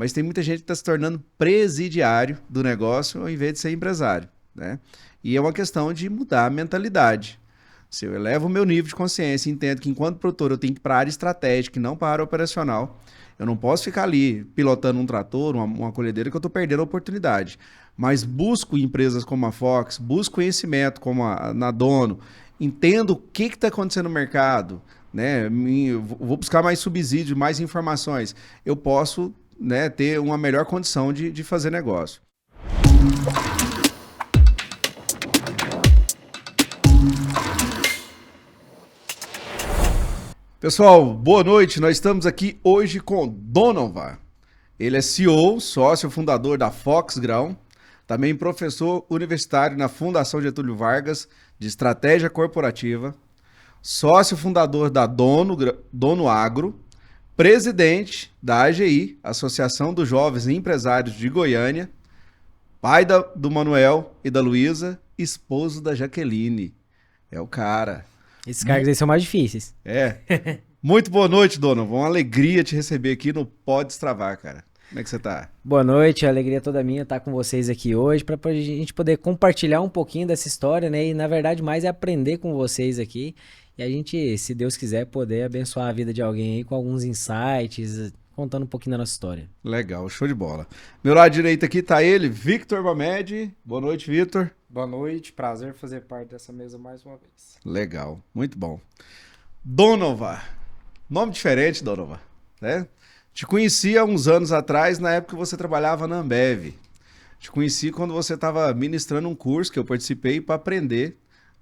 mas tem muita gente que está se tornando presidiário do negócio ao invés de ser empresário, né? E é uma questão de mudar a mentalidade. Se eu elevo o meu nível de consciência e entendo que enquanto produtor eu tenho que ir para a área estratégica e não para a área operacional, eu não posso ficar ali pilotando um trator, uma colhedeira, que eu estou perdendo a oportunidade. Mas busco empresas como a Fox, busco conhecimento como na Dono, entendo o que está acontecendo no mercado, né? Vou buscar mais subsídio, mais informações. Eu posso, né, ter uma melhor condição de fazer negócio. Pessoal, boa noite. Nós estamos aqui hoje com Donovan. Ele é CEO, sócio fundador da Fox Grão, também professor universitário na Fundação Getúlio Vargas de Estratégia Corporativa, sócio fundador da Dono Agro, presidente da AGI, Associação dos Jovens Empresários de Goiânia, pai do Manuel e da Luísa, esposo da Jaqueline. É o cara. Esses cargos aí são mais difíceis. É. Muito boa noite, Donovan. Uma alegria te receber aqui no Pode Destravar, cara. Como é que você tá? Boa noite, a alegria toda minha estar com vocês aqui hoje para a gente poder compartilhar um pouquinho dessa história, né? E na verdade mais é aprender com vocês aqui e a gente, se Deus quiser, poder abençoar a vida de alguém aí com alguns insights, contando um pouquinho da nossa história. Legal, show de bola. Meu lado direito aqui tá ele, Victor Mamed. Boa noite, Victor. Boa noite, prazer fazer parte dessa mesa mais uma vez. Legal, muito bom. Donovan, nome diferente, Donovan, né? Te conheci há uns anos atrás, na época que você trabalhava na Ambev. Te conheci quando você estava ministrando um curso que eu participei para aprender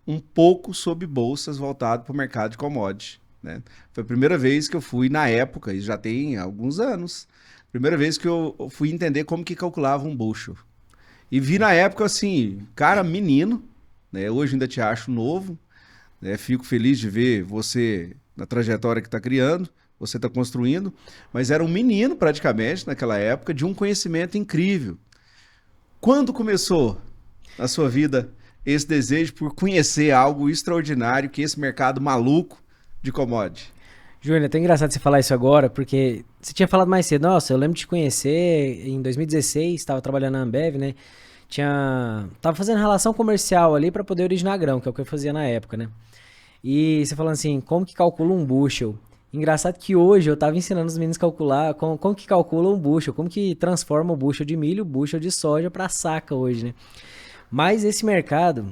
um pouco sobre bolsas voltado para o mercado de commodities, né? Foi a primeira vez que eu fui na época, e já tem alguns anos, primeira vez que eu fui entender como que calculava um bushel. E vi na época assim, cara, menino, né? Hoje ainda te acho novo, né? Fico feliz de ver você na trajetória que está criando, você está construindo, mas era um menino praticamente naquela época de um conhecimento incrível. Quando começou na sua vida esse desejo por conhecer algo extraordinário que é esse mercado maluco de commodity? Júnior, é tão engraçado você falar isso agora, porque você tinha falado mais cedo. Nossa, eu lembro de te conhecer em 2016, estava trabalhando na Ambev, né? Tava fazendo relação comercial ali para poder originar grão, que é o que eu fazia na época, né? E você falando assim, como que calcula um bushel? Engraçado que hoje eu tava ensinando os meninos a calcular como que calcula um bushel, como que transforma o bushel de milho, o bushel de soja para saca hoje, né? Mas esse mercado,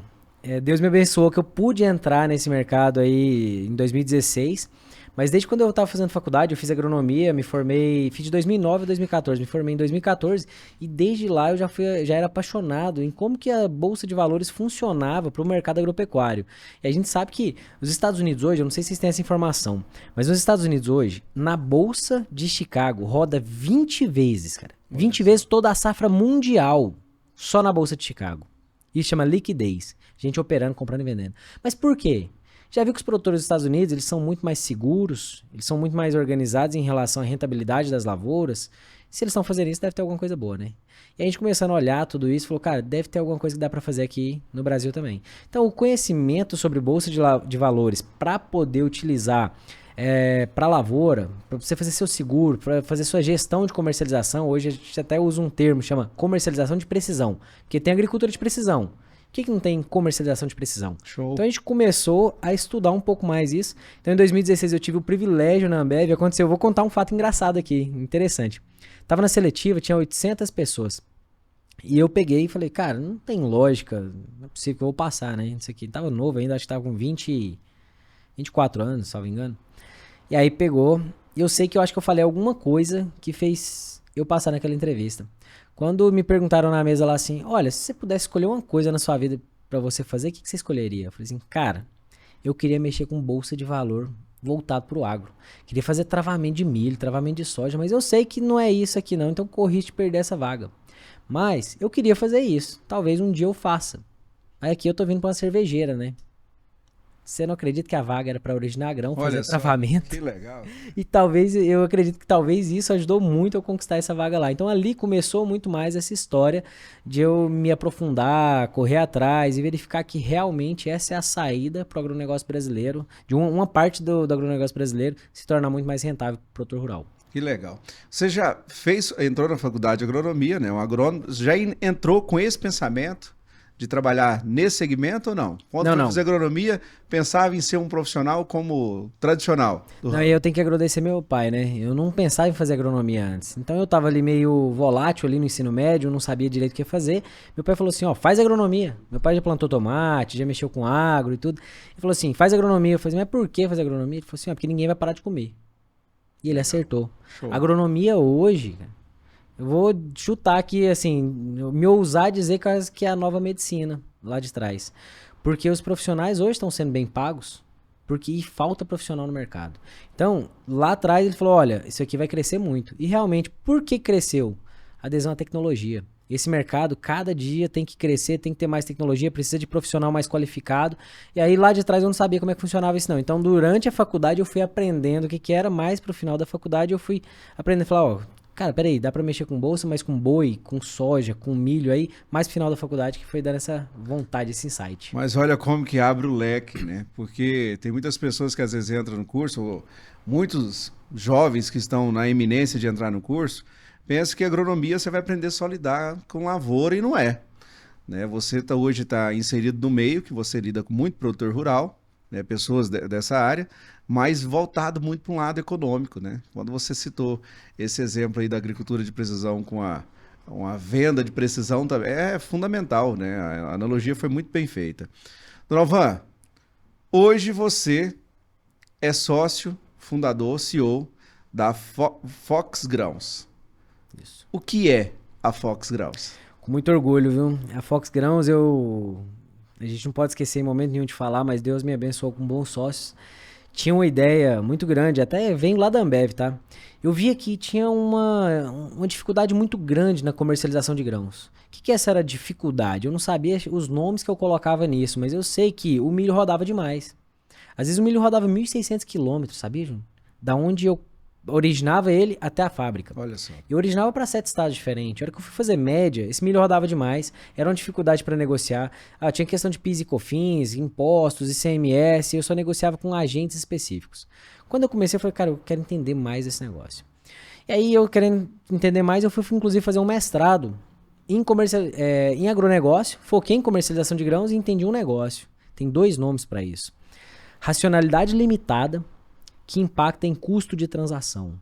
Deus me abençoou que eu pude entrar nesse mercado aí em 2016. Mas desde quando eu estava fazendo faculdade, eu fiz agronomia, me formei, fiz de 2009 a 2014, me formei em 2014 e desde lá eu já era apaixonado em como que a Bolsa de Valores funcionava para o mercado agropecuário. E a gente sabe que os Estados Unidos hoje, eu não sei se vocês têm essa informação, mas nos Estados Unidos hoje, na Bolsa de Chicago, roda 20 vezes, cara. 20 vezes toda a safra mundial, só na Bolsa de Chicago. Isso chama liquidez. Gente operando, comprando e vendendo. Mas por quê? Já viu que os produtores dos Estados Unidos, eles são muito mais seguros, eles são muito mais organizados em relação à rentabilidade das lavouras. Se eles estão fazendo isso, deve ter alguma coisa boa, né? E a gente começando a olhar tudo isso, falou, cara, deve ter alguma coisa que dá para fazer aqui no Brasil também. Então, o conhecimento sobre bolsa de valores para poder utilizar para lavoura, para você fazer seu seguro, para fazer sua gestão de comercialização, hoje a gente até usa um termo, chama comercialização de precisão, porque tem agricultura de precisão. Por que não tem comercialização de precisão? Show. Então a gente começou a estudar um pouco mais isso. Então em 2016 eu tive o privilégio na Ambev, aconteceu, eu vou contar um fato engraçado aqui, interessante. Tava na seletiva, tinha 800 pessoas. E eu peguei e falei, cara, não tem lógica, não é possível que eu vou passar, né? Isso aqui, tava novo ainda, acho que tava com 24 anos, se não me engano. E aí pegou, e eu sei que eu acho que eu falei alguma coisa que fez eu passar naquela entrevista. Quando me perguntaram na mesa lá assim, olha, se você pudesse escolher uma coisa na sua vida pra você fazer, o que você escolheria? Eu falei assim, cara, eu queria mexer com bolsa de valor voltado pro agro. Queria fazer travamento de milho, travamento de soja, mas eu sei que não é isso aqui não, então corri de perder essa vaga. Mas eu queria fazer isso, talvez um dia eu faça. Aí aqui eu tô vindo pra uma cervejeira, né? Você não acredita que a vaga era para originar grão, fazer travamento? Que legal. E talvez, eu acredito que talvez isso ajudou muito a conquistar essa vaga lá. Então ali começou muito mais essa história de eu me aprofundar, correr atrás e verificar que realmente essa é a saída para o agronegócio brasileiro, de uma parte do agronegócio brasileiro se tornar muito mais rentável para o produtor rural. Que legal. Você já entrou na faculdade de agronomia, né? Um agrônomo, já entrou com esse pensamento de trabalhar nesse segmento ou não? Quando Não, foi não. fazer agronomia, pensava em ser um profissional como tradicional do Não, ramo? e eu tenho que agradecer meu pai, né? Eu não pensava em fazer agronomia antes. Então eu tava ali meio volátil ali no ensino médio, não sabia direito o que fazer. Meu pai falou assim, ó, faz agronomia. Meu pai já plantou tomate, já mexeu com agro e tudo. Ele falou assim, faz agronomia. Eu falei, mas por que fazer agronomia? Ele falou assim, ó, porque ninguém vai parar de comer. E ele acertou. Show. Agronomia hoje, cara, eu vou chutar aqui, assim, me ousar dizer que é a nova medicina lá de trás. Porque os profissionais hoje estão sendo bem pagos, porque falta profissional no mercado. Então, lá atrás ele falou, olha, isso aqui vai crescer muito. E realmente, por que cresceu? Adesão à tecnologia. Esse mercado, cada dia tem que crescer, tem que ter mais tecnologia, precisa de profissional mais qualificado. E aí lá de trás eu não sabia como é que funcionava isso não. Então durante a faculdade eu fui aprendendo o que era, mais pro final da faculdade eu fui aprendendo a falar, ó, cara, peraí, dá pra mexer com bolsa, mas com boi, com soja, com milho aí, mais pro final da faculdade que foi dando essa vontade, esse insight. Mas olha como que abre o leque, né? Porque tem muitas pessoas que às vezes entram no curso, ou muitos jovens que estão na iminência de entrar no curso, pensam que agronomia você vai aprender só a lidar com lavoura e não é. Né? Você hoje está inserido no meio, que você lida com muito produtor rural, né? Pessoas dessa área, mas voltado muito para um lado econômico. Né? Quando você citou esse exemplo aí da agricultura de precisão com uma venda de precisão, é fundamental. Né? A analogia foi muito bem feita. Dona Alvan, hoje você é sócio, fundador, CEO da Fox Grãos. Isso. O que é a Fox Grãos? Com muito orgulho, viu? A Fox Grãos, a gente não pode esquecer em momento nenhum de falar, mas Deus me abençoou com bons sócios. Tinha uma ideia muito grande, até vem lá da Ambev, tá? Eu via que tinha uma dificuldade muito grande na comercialização de grãos. O que essa era a dificuldade? Eu não sabia os nomes que eu colocava nisso, mas eu sei que o milho rodava demais. Às vezes o milho rodava 1.600 quilômetros, sabia, Júnior? Da onde eu originava ele até a fábrica. Olha só. Eu originava para 7 estados diferentes. A hora que eu fui fazer média, esse milho rodava demais. Era uma dificuldade para negociar. Tinha questão de PIS e COFINS, impostos, ICMS. Eu só negociava com agentes específicos. Quando eu comecei, eu falei, cara, eu quero entender mais desse negócio. E aí, eu querendo entender mais, eu fui inclusive fazer um mestrado em agronegócio. Foquei em comercialização de grãos e entendi um negócio. Tem 2 nomes para isso. Racionalidade limitada, que impacta em custo de transação.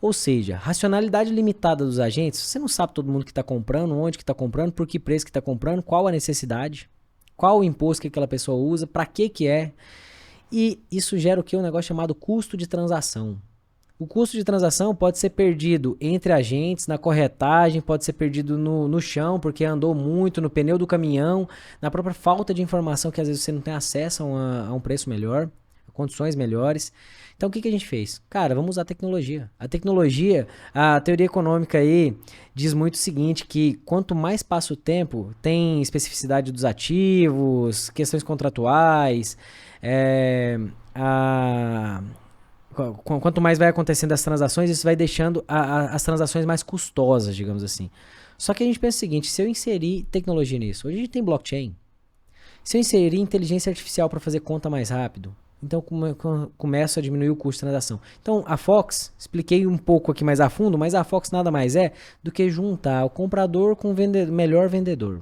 Ou seja, racionalidade limitada dos agentes, você não sabe todo mundo que está comprando, onde que está comprando, por que preço que está comprando, qual a necessidade, qual o imposto que aquela pessoa usa, para que é. E isso gera o que? Um negócio chamado custo de transação. O custo de transação pode ser perdido entre agentes, na corretagem, pode ser perdido no chão, porque andou muito, no pneu do caminhão, na própria falta de informação, que às vezes você não tem acesso a um preço melhor, a condições melhores. Então, o que a gente fez? Cara, vamos usar a tecnologia. A tecnologia, a teoria econômica aí diz muito o seguinte, que quanto mais passa o tempo, tem especificidade dos ativos, questões contratuais, quanto mais vai acontecendo as transações, isso vai deixando as transações mais custosas, digamos assim. Só que a gente pensa o seguinte, se eu inserir tecnologia nisso, hoje a gente tem blockchain, se eu inserir inteligência artificial para fazer conta mais rápido, então começo a diminuir o custo de transação. Então a Fox, expliquei um pouco aqui mais a fundo, mas a Fox nada mais é do que juntar o comprador com o melhor vendedor.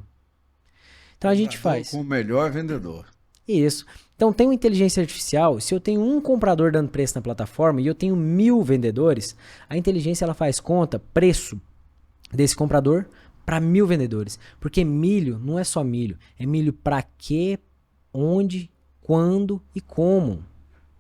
Então a gente faz com o melhor vendedor. isso. Então tem uma inteligência artificial, se eu tenho um comprador dando preço na plataforma e eu tenho 1.000 vendedores, a inteligência ela faz conta, preço desse comprador para 1.000 vendedores. Porque milho não é só milho, é milho para quê, onde, quando e como.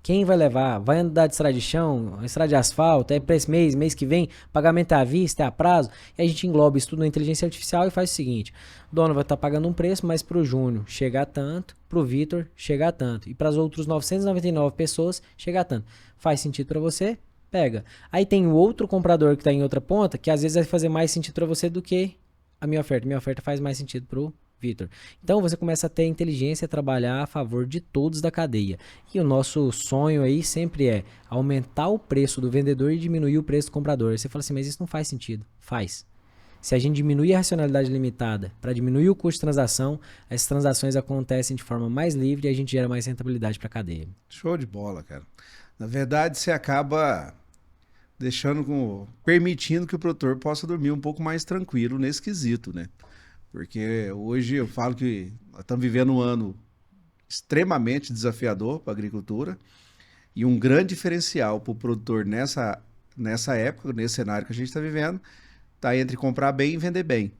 Quem vai levar? Vai andar de estrada de chão, estrada de asfalto, é para esse mês que vem, pagamento à vista, é a prazo. E a gente engloba isso tudo na inteligência artificial e faz o seguinte, o dono vai estar pagando um preço, mas para o Júnior chegar tanto, para o Vitor chegar tanto, e para as outras 999 pessoas chegar tanto. Faz sentido para você? Pega. Aí tem o outro comprador que está em outra ponta, que às vezes vai fazer mais sentido para você do que a minha oferta. Minha oferta faz mais sentido para o Vitor. Então você começa a ter inteligência a trabalhar a favor de todos da cadeia. E o nosso sonho aí sempre é aumentar o preço do vendedor e diminuir o preço do comprador. Você fala assim, mas isso não faz sentido. Faz. Se a gente diminuir a racionalidade limitada para diminuir o custo de transação, as transações acontecem de forma mais livre e a gente gera mais rentabilidade para a cadeia. Show de bola, cara. Na verdade, você acaba permitindo que o produtor possa dormir um pouco mais tranquilo nesse quesito, né? Porque hoje eu falo que nós estamos vivendo um ano extremamente desafiador para a agricultura e um grande diferencial para o produtor nessa época, nesse cenário que a gente está vivendo, está entre comprar bem e vender bem.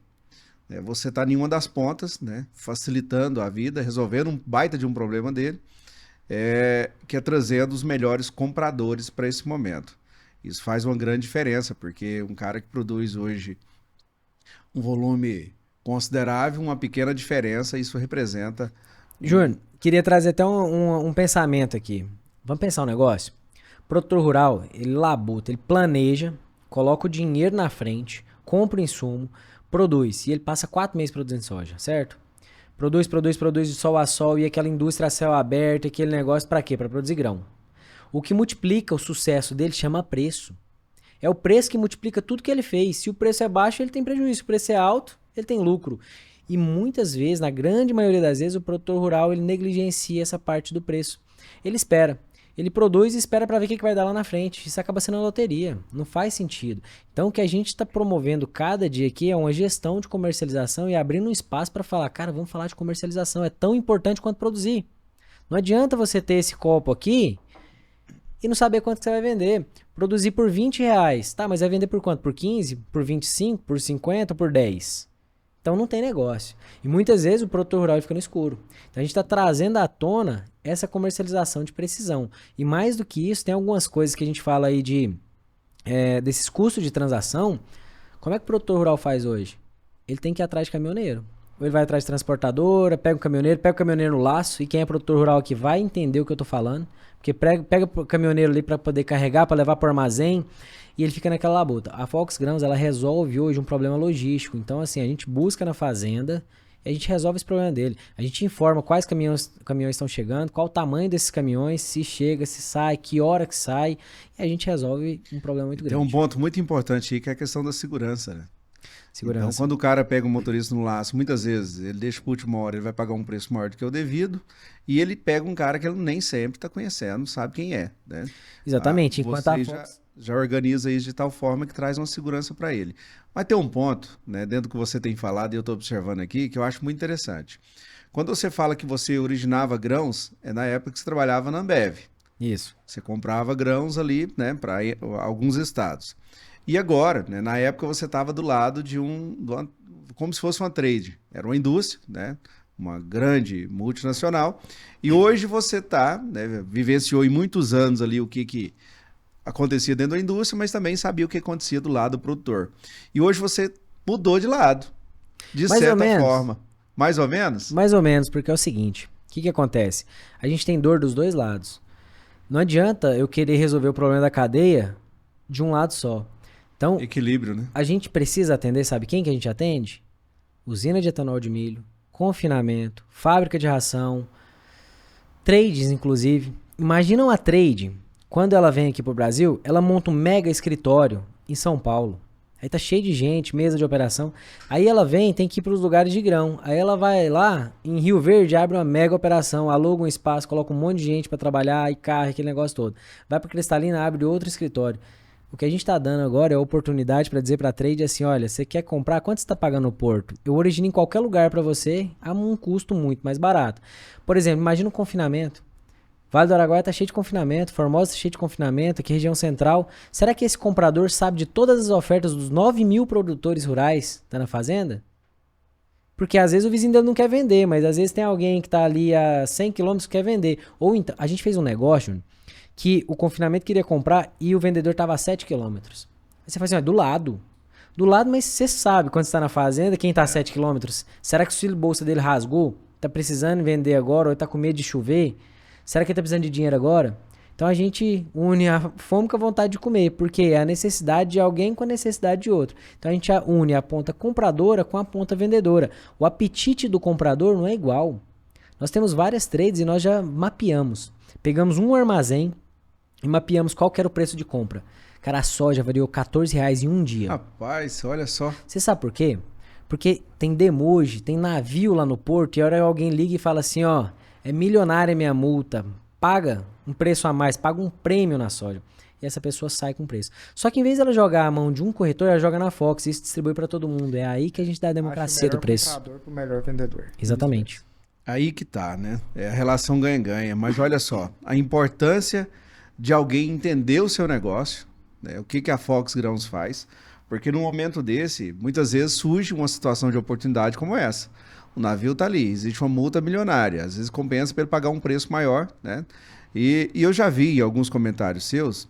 Você está em uma das pontas, né, facilitando a vida, resolvendo um baita de um problema dele, que é trazendo os melhores compradores para esse momento. Isso faz uma grande diferença, porque um cara que produz hoje um volume considerável, uma pequena diferença, isso representa... Júnior, queria trazer até um pensamento aqui. Vamos pensar um negócio? O produtor rural, ele labuta, ele planeja, coloca o dinheiro na frente, compra o insumo, produz. E ele passa 4 meses produzindo soja, certo? Produz de sol a sol e aquela indústria a céu aberto, aquele negócio pra quê? Pra produzir grão. O que multiplica o sucesso dele chama preço. É o preço que multiplica tudo que ele fez. Se o preço é baixo, ele tem prejuízo. Se o preço é alto, ele tem lucro. E muitas vezes, na grande maioria das vezes, o produtor rural ele negligencia essa parte do preço. Ele espera. Ele produz e espera para ver o que vai dar lá na frente. Isso acaba sendo uma loteria. Não faz sentido. Então, o que a gente está promovendo cada dia aqui é uma gestão de comercialização e abrindo um espaço para falar, cara, vamos falar de comercialização. É tão importante quanto produzir. Não adianta você ter esse copo aqui e não saber quanto que você vai vender. Produzir por R$20. Tá, mas vai vender por quanto? Por 15? Por 25? Por 50? Por 10? Então não tem negócio. E muitas vezes o produtor rural fica no escuro. Então a gente está trazendo à tona essa comercialização de precisão. E mais do que isso, tem algumas coisas que a gente fala aí desses custos de transação. Como é que o produtor rural faz hoje? Ele tem que ir atrás de caminhoneiro. Ou ele vai atrás de transportadora, pega o caminhoneiro no laço. E quem é produtor rural aqui vai entender o que eu estou falando. Porque pega o caminhoneiro ali para poder carregar, para levar para o armazém. E ele fica naquela labuta. A Fox Grãos, ela resolve hoje um problema logístico. Então, assim, a gente busca na fazenda e a gente resolve esse problema dele. A gente informa quais caminhões estão chegando, qual o tamanho desses caminhões, se chega, se sai, que hora que sai. E a gente resolve um problema muito grande. Tem um ponto muito importante aí que é a questão da segurança, né? Segurança. Então, quando o cara pega o motorista no laço, muitas vezes ele deixa para a última hora, ele vai pagar um preço maior do que o devido, e ele pega um cara que ele nem sempre está conhecendo, sabe quem é, né? Exatamente. Enquanto a Fox... já organiza isso de tal forma que traz uma segurança para ele. Mas tem um ponto, né, dentro do que você tem falado, e eu estou observando aqui, que eu acho muito interessante. Quando você fala que você originava grãos, é na época que você trabalhava na Ambev. Isso. Você comprava grãos ali, né, para alguns estados. E agora, né, na época você estava do lado como se fosse uma trade. Era uma indústria, né, uma grande multinacional. E hoje você está, né, vivenciou em muitos anos ali o que acontecia dentro da indústria, mas também sabia o que acontecia do lado do produtor. E hoje você mudou de lado, de certa forma. Mais ou menos? Mais ou menos, porque é o seguinte, o que acontece? A gente tem dor dos dois lados. Não adianta eu querer resolver o problema da cadeia de um lado só. Então, equilíbrio, né? A gente precisa atender, sabe quem que a gente atende? Usina de etanol de milho, confinamento, fábrica de ração, trades, inclusive. Imagina uma trade, quando ela vem aqui pro Brasil, ela monta um mega escritório em São Paulo. Aí tá cheio de gente, mesa de operação. Aí ela vem, tem que ir pros lugares de grão. Aí ela vai lá, em Rio Verde, abre uma mega operação, aluga um espaço, coloca um monte de gente para trabalhar, e carro, aquele negócio todo. Vai pra Cristalina, abre outro escritório. O que a gente está dando agora é a oportunidade para dizer para a trade assim, olha, você quer comprar, quanto você está pagando no porto? Eu origino em qualquer lugar para você a um custo muito mais barato. Por exemplo, imagina um confinamento. Vale do Araguaia está cheio de confinamento, Formosa está cheio de confinamento, aqui região central. Será que esse comprador sabe de todas as ofertas dos 9.000 produtores rurais que tá na fazenda? Porque às vezes o vizinho dele não quer vender, mas às vezes tem alguém que está ali a 100 km que quer vender. Ou então, a gente fez um negócio que o confinamento queria comprar e o vendedor estava a 7 km. Aí você fala assim, do lado. Do lado, mas você sabe quando você está na fazenda, quem está a 7 km. Será que o auxílio bolsa dele rasgou? Está precisando vender agora ou está com medo de chover? Será que ele está precisando de dinheiro agora? Então a gente une a fome com a vontade de comer, porque é a necessidade de alguém com a necessidade de outro. Então a gente une a ponta compradora com a ponta vendedora. O apetite do comprador não é igual. Nós temos várias trades e nós já mapeamos. Pegamos um armazém e mapeamos qual que era o preço de compra. Cara, a soja variou R$14 em um dia. Rapaz, olha só. Você sabe por quê? Porque tem demoji, tem navio lá no porto e a hora que alguém liga e fala assim, ó, é milionária minha multa, paga um preço a mais, paga um prêmio na soja. e essa pessoa sai com preço. Só que em vez dela jogar a mão de um corretor, ela joga na Fox e isso distribui para todo mundo. É aí que a gente dá a democracia do preço. Acho o melhor comprador pro melhor vendedor. Exatamente. Aí que tá, né? É a relação ganha-ganha. Mas olha só, a importância de alguém entender o seu negócio, né? O que a Fox Grãos faz, porque num momento desse, muitas vezes surge uma situação de oportunidade como essa. O navio tá ali, existe uma multa milionária, às vezes compensa para ele pagar um preço maior, né? E eu já vi em alguns comentários seus,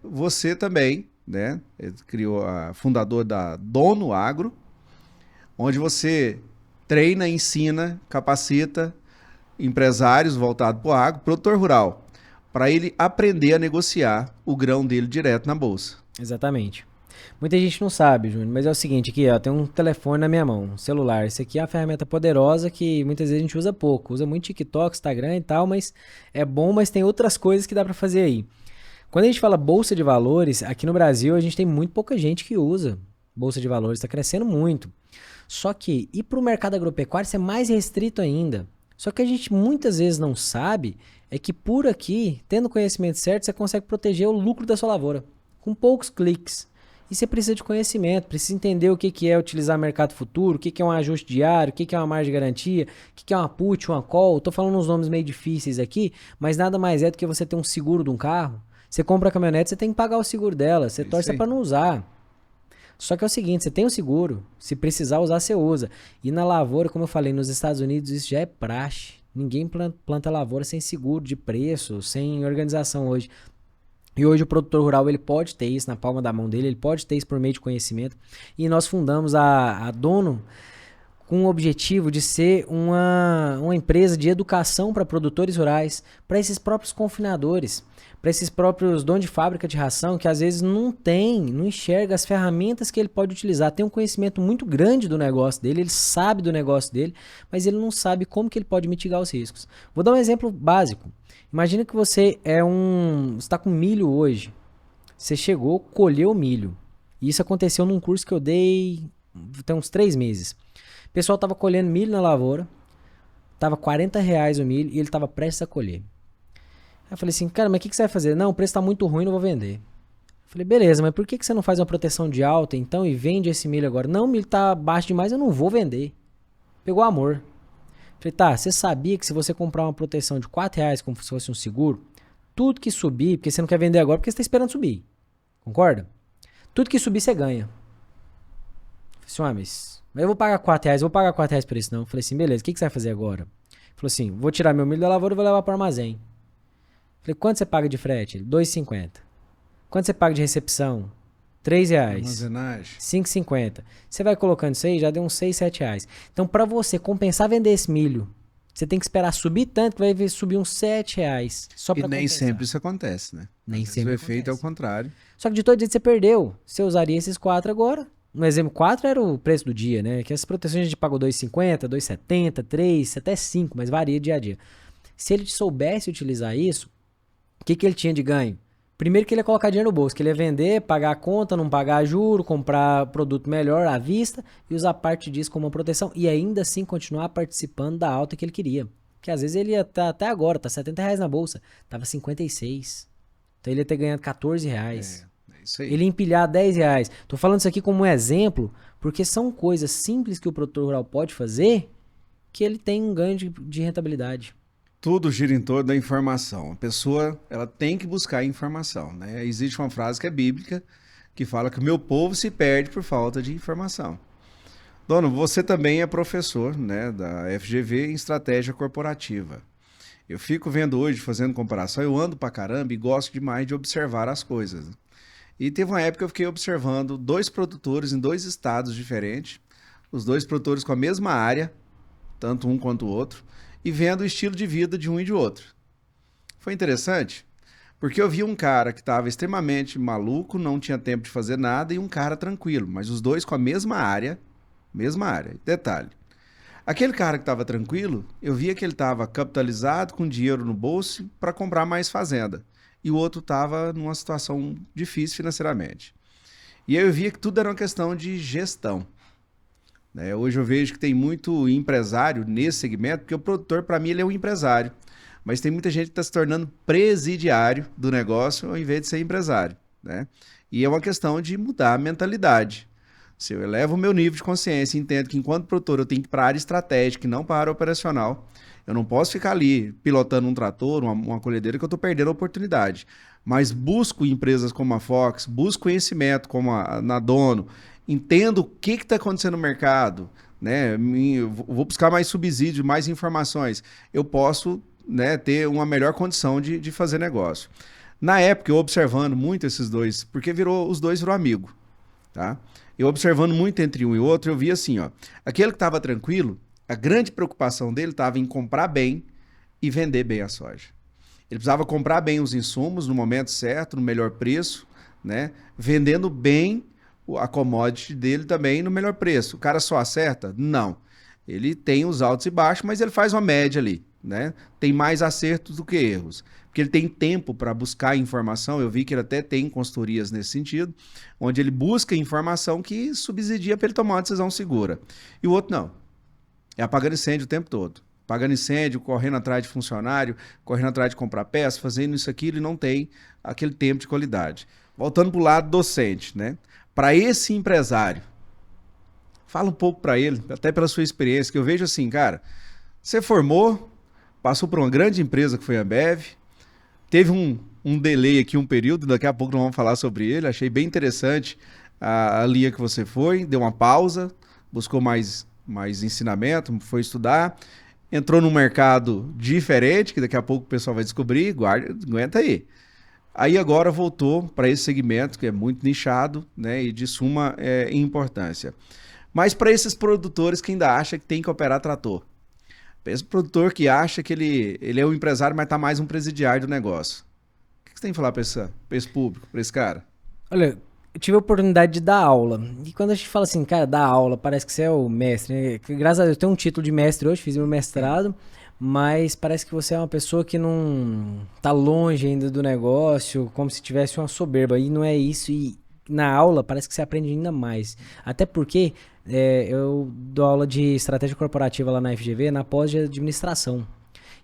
você também, né? Criou a fundador da Dono Agro, onde você treina, ensina, capacita empresários voltados para o agro, produtor rural, para ele aprender a negociar o grão dele direto na bolsa. Exatamente. Muita gente não sabe, Júnior, mas é o seguinte, aqui, ó, tem um telefone na minha mão, um celular. Esse aqui é uma ferramenta poderosa que muitas vezes a gente usa pouco. Usa muito TikTok, Instagram e tal, mas é bom, mas tem outras coisas que dá para fazer aí. Quando a gente fala bolsa de valores, aqui no Brasil a gente tem muito pouca gente que usa bolsa de valores, está crescendo muito. Só que ir para o mercado agropecuário isso é mais restrito ainda. Só que a gente muitas vezes não sabe é que por aqui, tendo o conhecimento certo, você consegue proteger o lucro da sua lavoura com poucos cliques. E você precisa de conhecimento, precisa entender o que é utilizar mercado futuro, o que é um ajuste diário, o que é uma margem de garantia, o que é uma put, uma call. Estou falando uns nomes meio difíceis aqui, mas nada mais é do que você ter um seguro de um carro. Você compra a caminhonete, você tem que pagar o seguro dela, você torce para não usar. Só que é o seguinte, você tem o seguro, se precisar usar, você usa. E na lavoura, como eu falei, nos Estados Unidos isso já é praxe. Ninguém planta lavoura sem seguro de preço, sem organização hoje. E hoje o produtor rural ele pode ter isso na palma da mão dele, ele pode ter isso por meio de conhecimento. E nós fundamos a Dono com o objetivo de ser uma empresa de educação para produtores rurais, para esses próprios confinadores, para esses próprios donos de fábrica de ração que às vezes não enxerga as ferramentas que ele pode utilizar. Tem um conhecimento muito grande do negócio dele, ele sabe do negócio dele, mas ele não sabe como que ele pode mitigar os riscos. Vou dar um exemplo básico. Imagina que você está com milho hoje. Você chegou, colheu milho. E isso aconteceu num curso que eu dei tem uns 3 meses. O pessoal estava colhendo milho na lavoura. Tava R$40 o milho e ele estava prestes a colher. Aí eu falei assim, cara, mas o que você vai fazer? Não, o preço está muito ruim, não vou vender. Eu falei, beleza, mas por que você não faz uma proteção de alta então e vende esse milho agora? Não, o milho está baixo demais, eu não vou vender. Pegou amor. Falei, tá, você sabia que se você comprar uma proteção de R$4 como se fosse um seguro, tudo que subir, porque você não quer vender agora porque você está esperando subir. Concorda? Tudo que subir você ganha. Falei assim, mas eu vou pagar R$4, eu vou pagar R$4 por isso não. Falei assim, beleza, o que você vai fazer agora? Falou assim, vou tirar meu milho da lavoura e vou levar para o armazém. Falei, quanto você paga de frete? R$2,50. Quanto você paga de recepção? R$3. Armazenagem. R$5,50. Você vai colocando isso aí, já deu uns R$6, R$7. Então, para você compensar vender esse milho, você tem que esperar subir tanto que vai subir uns R$7. Só pra e nem compensar. sempre isso acontece, né? Nem Às vezes sempre o efeito é o acontece. contrário. Só que de todo jeito você perdeu. Você usaria esses 4 agora. No exemplo, 4 era o preço do dia, né? Que as proteções a gente pagou R$2,50, R$2,70, 3, até 5, mas varia dia a dia. Se ele soubesse utilizar isso, o que ele tinha de ganho? Primeiro que ele ia colocar dinheiro no bolso, que ele ia vender, pagar a conta, não pagar juro, comprar produto melhor à vista e usar parte disso como uma proteção e ainda assim continuar participando da alta que ele queria. Que às vezes ele ia estar até agora, tá R$70 na bolsa, tava 56. Então ele ia ter ganhado R$14. É isso aí. Ele ia empilhar R$10. Tô falando isso aqui como um exemplo, porque são coisas simples que o produtor rural pode fazer que ele tem um ganho de rentabilidade. Tudo gira em torno da informação. A pessoa ela tem que buscar informação, né? Existe uma frase que é bíblica que fala que o meu povo se perde por falta de informação. Dono, você também é professor, né, da FGV em estratégia corporativa. Eu fico vendo hoje, fazendo comparação, eu ando pra caramba e gosto demais de observar as coisas. E teve uma época que eu fiquei observando 2 produtores em 2 estados diferentes, os 2 produtores com a mesma área, tanto um quanto o outro, e vendo o estilo de vida de um e de outro. Foi interessante, porque eu vi um cara que estava extremamente maluco, não tinha tempo de fazer nada, e um cara tranquilo, mas os 2 com a mesma área. Detalhe, aquele cara que estava tranquilo, eu via que ele estava capitalizado, com dinheiro no bolso, para comprar mais fazenda. E o outro estava numa situação difícil financeiramente. E aí eu via que tudo era uma questão de gestão. Hoje eu vejo que tem muito empresário nesse segmento, porque o produtor, para mim, ele é um empresário. Mas tem muita gente que está se tornando presidiário do negócio ao invés de ser empresário, né? E é uma questão de mudar a mentalidade. Se eu elevo o meu nível de consciência e entendo que enquanto produtor eu tenho que ir para a área estratégica e não para a área operacional, eu não posso ficar ali pilotando um trator, uma colhedeira, que eu estou perdendo a oportunidade. Mas busco empresas como a Fox, busco conhecimento como na Dono, entendo o que está acontecendo no mercado, né? Vou buscar mais subsídio, mais informações. Eu posso, né, ter uma melhor condição de fazer negócio. Na época, eu observando muito esses dois, porque os dois virou amigo, tá? Eu observando muito entre um e outro, eu vi assim, ó, aquele que estava tranquilo, a grande preocupação dele estava em comprar bem e vender bem a soja. Ele precisava comprar bem os insumos no momento certo, no melhor preço, né? Vendendo bem a commodity dele também no melhor preço. O cara só acerta? Não. Ele tem os altos e baixos, mas ele faz uma média ali, né? Tem mais acertos do que erros. Porque ele tem tempo para buscar informação. Eu vi que ele até tem consultorias nesse sentido, onde ele busca informação que subsidia para ele tomar uma decisão segura. E o outro não. É apagando incêndio o tempo todo. Apagando incêndio, correndo atrás de funcionário, correndo atrás de comprar peça, fazendo isso aqui, ele não tem aquele tempo de qualidade. Voltando para o lado docente, né? Para esse empresário, fala um pouco para ele, até pela sua experiência, que eu vejo assim, cara, você formou, passou por uma grande empresa que foi a Ambev, teve um delay aqui, um período, daqui a pouco nós vamos falar sobre ele, achei bem interessante a linha que você foi, deu uma pausa, buscou mais ensinamento, foi estudar, entrou num mercado diferente, que daqui a pouco o pessoal vai descobrir, aguenta aí. Aí agora voltou para esse segmento que é muito nichado, né, e de suma importância. Mas para esses produtores que ainda acham que tem que operar trator, esse produtor que acha que ele é um empresário, mas está mais um presidiário do negócio, o que você tem que falar para esse público, para esse cara? Olha, eu tive a oportunidade de dar aula. E quando a gente fala assim, cara, dar aula, parece que você é o mestre, né? Graças a Deus, eu tenho um título de mestre hoje, fiz meu mestrado, mas parece que você é uma pessoa que não tá longe ainda do negócio, como se tivesse uma soberba. E não é isso. E na aula parece que você aprende ainda mais. Até porque eu dou aula de estratégia corporativa lá na FGV, na pós de administração.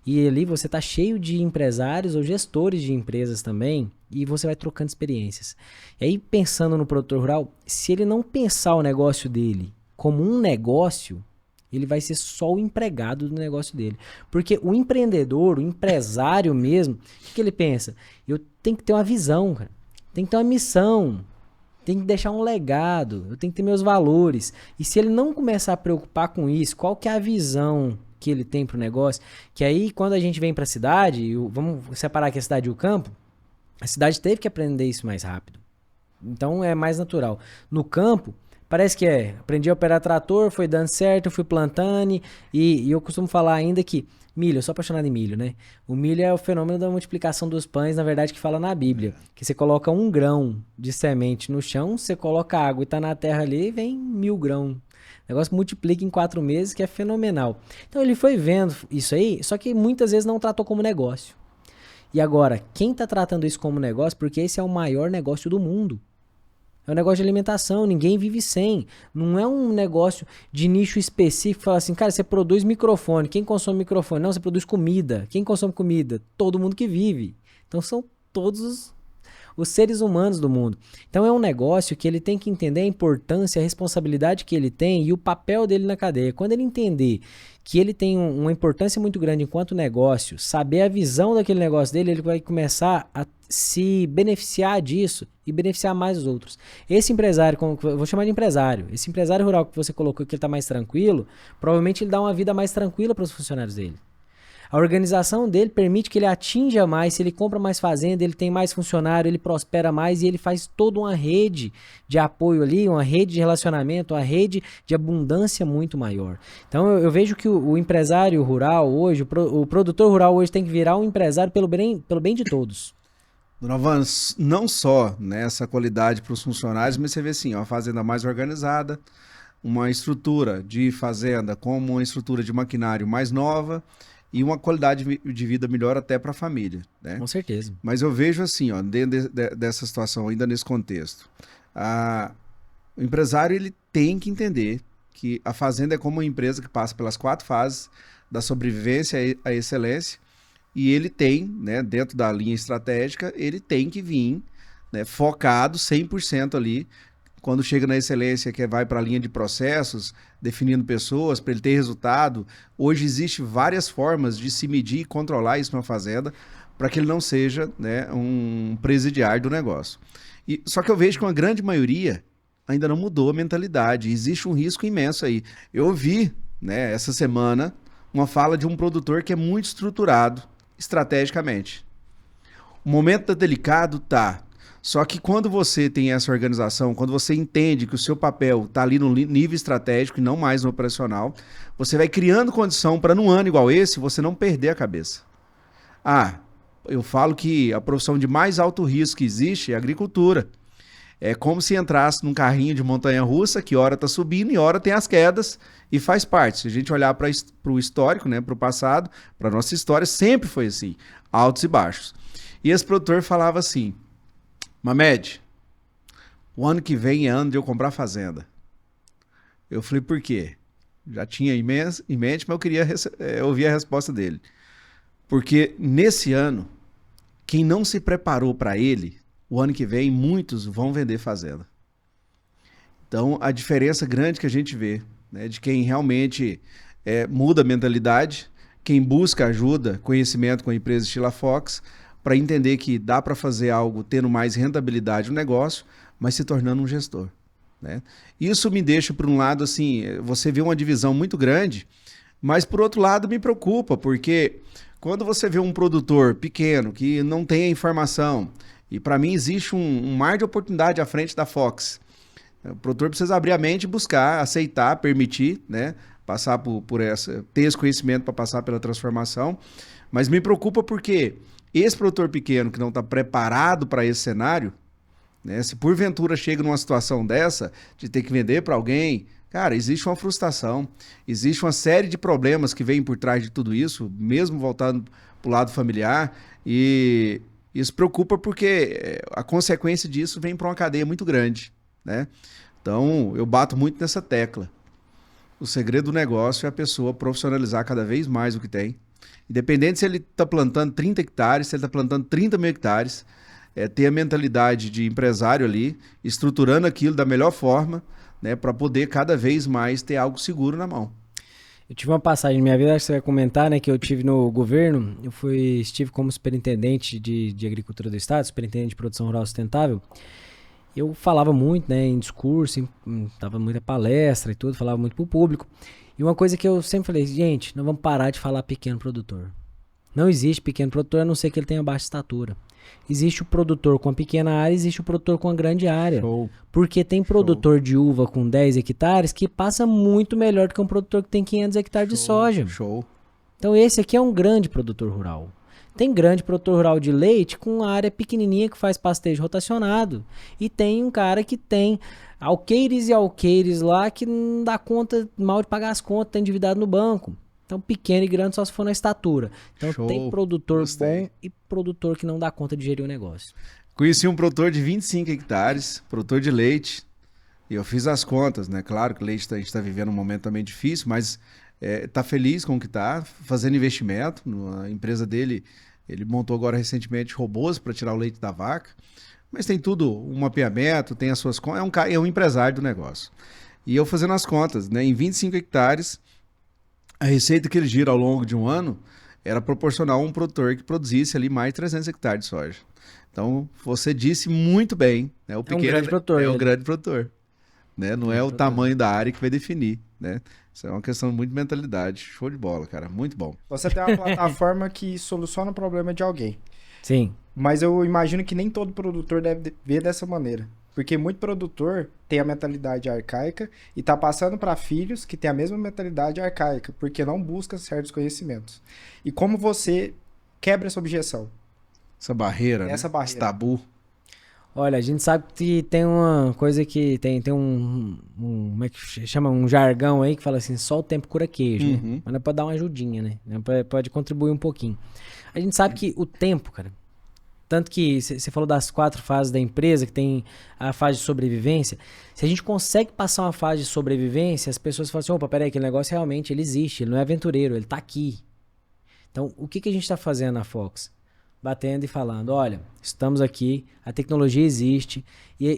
E ali você tá cheio de empresários ou gestores de empresas também, e você vai trocando experiências. E aí, pensando no produtor rural, se ele não pensar o negócio dele como um negócio, ele vai ser só o empregado do negócio dele. Porque o empreendedor, o empresário mesmo, o que ele pensa? Eu tenho que ter uma visão, cara. Tem que ter uma missão. Tem que deixar um legado. Eu tenho que ter meus valores. E se ele não começar a preocupar com isso, qual que é a visão que ele tem para o negócio? Que aí, quando a gente vem para a cidade, vamos separar aqui a cidade e o campo, a cidade teve que aprender isso mais rápido. Então, é mais natural. No campo, parece que aprendi a operar trator, foi dando certo, eu fui plantando, e eu costumo falar ainda que milho, eu sou apaixonado em milho, né? O milho é o fenômeno da multiplicação dos pães, na verdade, que fala na Bíblia. Que você coloca 1 grão de semente no chão, você coloca água e tá na terra ali, vem 1000 grãos. O negócio multiplica em 4 meses, que é fenomenal. Então ele foi vendo isso aí, só que muitas vezes não tratou como negócio. E agora, quem tá tratando isso como negócio? Porque esse é o maior negócio do mundo. É um negócio de alimentação, ninguém vive sem. Não é um negócio de nicho específico, fala assim, cara, você produz microfone, quem consome microfone? Não, você produz comida. Quem consome comida? Todo mundo que vive. Então são todos os seres humanos do mundo. Então é um negócio que ele tem que entender a importância, a responsabilidade que ele tem e o papel dele na cadeia. Quando ele entender que ele tem uma importância muito grande enquanto negócio, saber a visão daquele negócio dele, ele vai começar a se beneficiar disso e beneficiar mais os outros. Esse empresário, eu vou chamar de empresário, esse empresário rural que você colocou que ele está mais tranquilo, provavelmente ele dá uma vida mais tranquila para os funcionários dele. A organização dele permite que ele atinja mais, se ele compra mais fazenda, ele tem mais funcionário, ele prospera mais e ele faz toda uma rede de apoio ali, uma rede de relacionamento, uma rede de abundância muito maior. Então eu vejo que o empresário rural hoje, o produtor rural hoje tem que virar um empresário pelo bem de todos. Donovan, não só nessa qualidade para os funcionários, mas você vê assim, uma fazenda mais organizada, uma estrutura de fazenda como uma estrutura de maquinário mais nova e uma qualidade de vida melhor até para a família, né? Com certeza. Mas eu vejo assim, ó, dentro dessa situação, ainda nesse contexto, o empresário ele tem que entender que a fazenda é como uma empresa que passa pelas 4 fases da sobrevivência à excelência E ele tem, né, dentro da linha estratégica, ele tem que vir, né, focado 100% ali. Quando chega na excelência, que vai para a linha de processos, definindo pessoas, para ele ter resultado. Hoje existe várias formas de se medir e controlar isso numa fazenda, para que ele não seja, né, um presidiário do negócio. Só que eu vejo que uma grande maioria ainda não mudou a mentalidade. Existe um risco imenso aí. Eu ouvi, né, essa semana uma fala de um produtor que é muito estruturado estrategicamente. O momento tá delicado, tá. Só que quando você tem essa organização, quando você entende que o seu papel está ali no nível estratégico e não mais no operacional, você vai criando condição para num ano igual esse, você não perder a cabeça. Eu falo que a profissão de mais alto risco que existe é a agricultura. É como se entrasse num carrinho de montanha-russa, que hora está subindo e hora tem as quedas, e faz parte. Se a gente olhar para o histórico, né, para o passado, para a nossa história, sempre foi assim, altos e baixos. E esse produtor falava assim: Mamed, o ano que vem é ano de eu comprar fazenda. Eu falei, por quê? Já tinha em mente, mas eu queria ouvir a resposta dele. Porque nesse ano, quem não se preparou para ele, o ano que vem, muitos vão vender fazenda. Então, a diferença grande que a gente vê, né, de quem realmente muda a mentalidade, quem busca ajuda, conhecimento com a empresa estilo Fox, para entender que dá para fazer algo tendo mais rentabilidade no negócio, mas se tornando um gestor, né? Isso me deixa, por um lado, assim, você vê uma divisão muito grande, mas por outro lado me preocupa, porque quando você vê um produtor pequeno que não tem a informação, e para mim existe um mar de oportunidade à frente da Fox, o produtor precisa abrir a mente e buscar, aceitar, permitir, né? Passar ter esse conhecimento para passar pela transformação, mas me preocupa porque esse produtor pequeno que não está preparado para esse cenário, né, se porventura chega numa situação dessa, de ter que vender para alguém, cara, existe uma frustração, existe uma série de problemas que vêm por trás de tudo isso, mesmo voltando para o lado familiar, e isso preocupa porque a consequência disso vem para uma cadeia muito grande, né? Então, eu bato muito nessa tecla. O segredo do negócio é a pessoa profissionalizar cada vez mais o que tem. Independente se ele está plantando 30 hectares, se ele está plantando 30 mil hectares, ter a mentalidade de empresário ali, estruturando aquilo da melhor forma, né, para poder cada vez mais ter algo seguro na mão. Eu tive uma passagem na minha vida, acho que você vai comentar, né, que eu tive no governo, estive como superintendente de agricultura do estado, superintendente de produção rural sustentável. Eu falava muito, né, em discurso, dava muita palestra e tudo, falava muito pro público. E uma coisa que eu sempre falei, gente, nós vamos parar de falar pequeno produtor. Não existe pequeno produtor, a não ser que ele tenha baixa estatura. Existe o produtor com a pequena área, existe o produtor com a grande área. Show. Porque tem produtor de uva com 10 hectares que passa muito melhor do que um produtor que tem 500 hectares de soja. Show. Então esse aqui é um grande produtor rural. Tem grande produtor rural de leite com área pequenininha que faz pastejo rotacionado. E tem um cara que tem alqueires e alqueires lá que não dá conta, mal de pagar as contas, tá endividado no banco. Então pequeno e grande só se for na estatura. Então Show. tem produtor Gostei. bom e produtor que não dá conta de gerir o negócio. Conheci um produtor de 25 hectares, produtor de leite, e eu fiz as contas, né? Claro que o leite a gente está vivendo um momento também difícil, mas tá feliz com o que está, fazendo investimento. A empresa dele, ele montou agora recentemente robôs para tirar o leite da vaca, mas tem tudo, um mapeamento, tem as suas contas, é um empresário do negócio. E eu fazendo as contas, né? Em 25 hectares, a receita que ele gira ao longo de um ano era proporcional a um produtor que produzisse ali mais de 300 hectares de soja. Então, você disse muito bem, né? O pequeno grande produtor, é né? o grande produtor, né? Não é o tamanho da área que vai definir, né? Isso é uma questão muito de mentalidade. Show de bola, cara. Muito bom. Você tem uma plataforma que soluciona o problema de alguém. Sim. Mas eu imagino que nem todo produtor deve ver dessa maneira. Porque muito produtor tem a mentalidade arcaica e tá passando para filhos que têm a mesma mentalidade arcaica, porque não busca certos conhecimentos. E como você quebra essa objeção? Essa barreira, Essa né? barreira. Esse tabu. Olha, a gente sabe que tem uma coisa que tem como é que chama? Um jargão aí que fala assim, só o tempo cura queijo, né? Mas pode dar uma ajudinha, né? Pode contribuir um pouquinho. A gente sabe que o tempo, cara, tanto que você falou das 4 fases da empresa, que tem a fase de sobrevivência. Se a gente consegue passar uma fase de sobrevivência, as pessoas falam assim, opa, peraí, aquele negócio realmente ele existe, ele não é aventureiro, ele tá aqui. Então, o que a gente está fazendo na Fox? Batendo e falando, olha, estamos aqui, a tecnologia existe,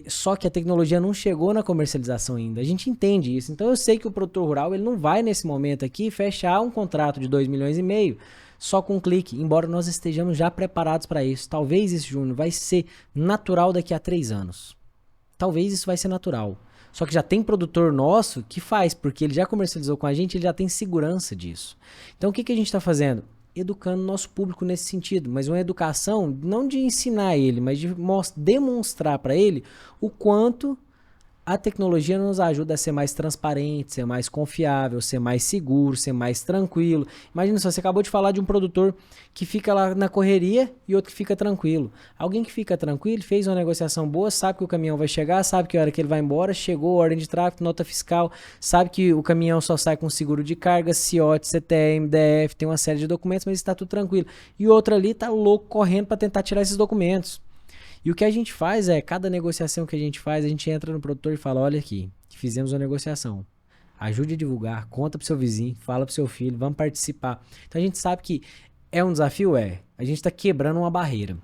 só que a tecnologia não chegou na comercialização ainda. A gente entende isso. Então eu sei que o produtor rural ele não vai nesse momento aqui fechar um contrato de 2,5 milhões só com um clique, embora nós estejamos já preparados para isso. Talvez isso, Júnior, vai ser natural daqui a 3 anos. Talvez isso vai ser natural. Só que já tem produtor nosso que faz, porque ele já comercializou com a gente, ele já tem segurança disso. Então o que a gente está fazendo? Educando nosso público nesse sentido, mas uma educação não de ensinar ele, mas de demonstrar para ele o quanto a tecnologia nos ajuda a ser mais transparente, ser mais confiável, ser mais seguro, ser mais tranquilo. Imagina só, você acabou de falar de um produtor que fica lá na correria e outro que fica tranquilo. Alguém que fica tranquilo, fez uma negociação boa, sabe que o caminhão vai chegar, sabe que a hora que ele vai embora, chegou a ordem de tráfego, nota fiscal, sabe que o caminhão só sai com seguro de carga, CIOT, CTE, MDF, tem uma série de documentos, mas está tudo tranquilo. E o outro ali tá louco correndo para tentar tirar esses documentos. E o que a gente faz cada negociação que a gente faz, a gente entra no produtor e fala, olha aqui, fizemos uma negociação. Ajude a divulgar, conta pro seu vizinho, fala pro seu filho, vamos participar. Então a gente sabe que é um desafio, a gente está quebrando uma barreira.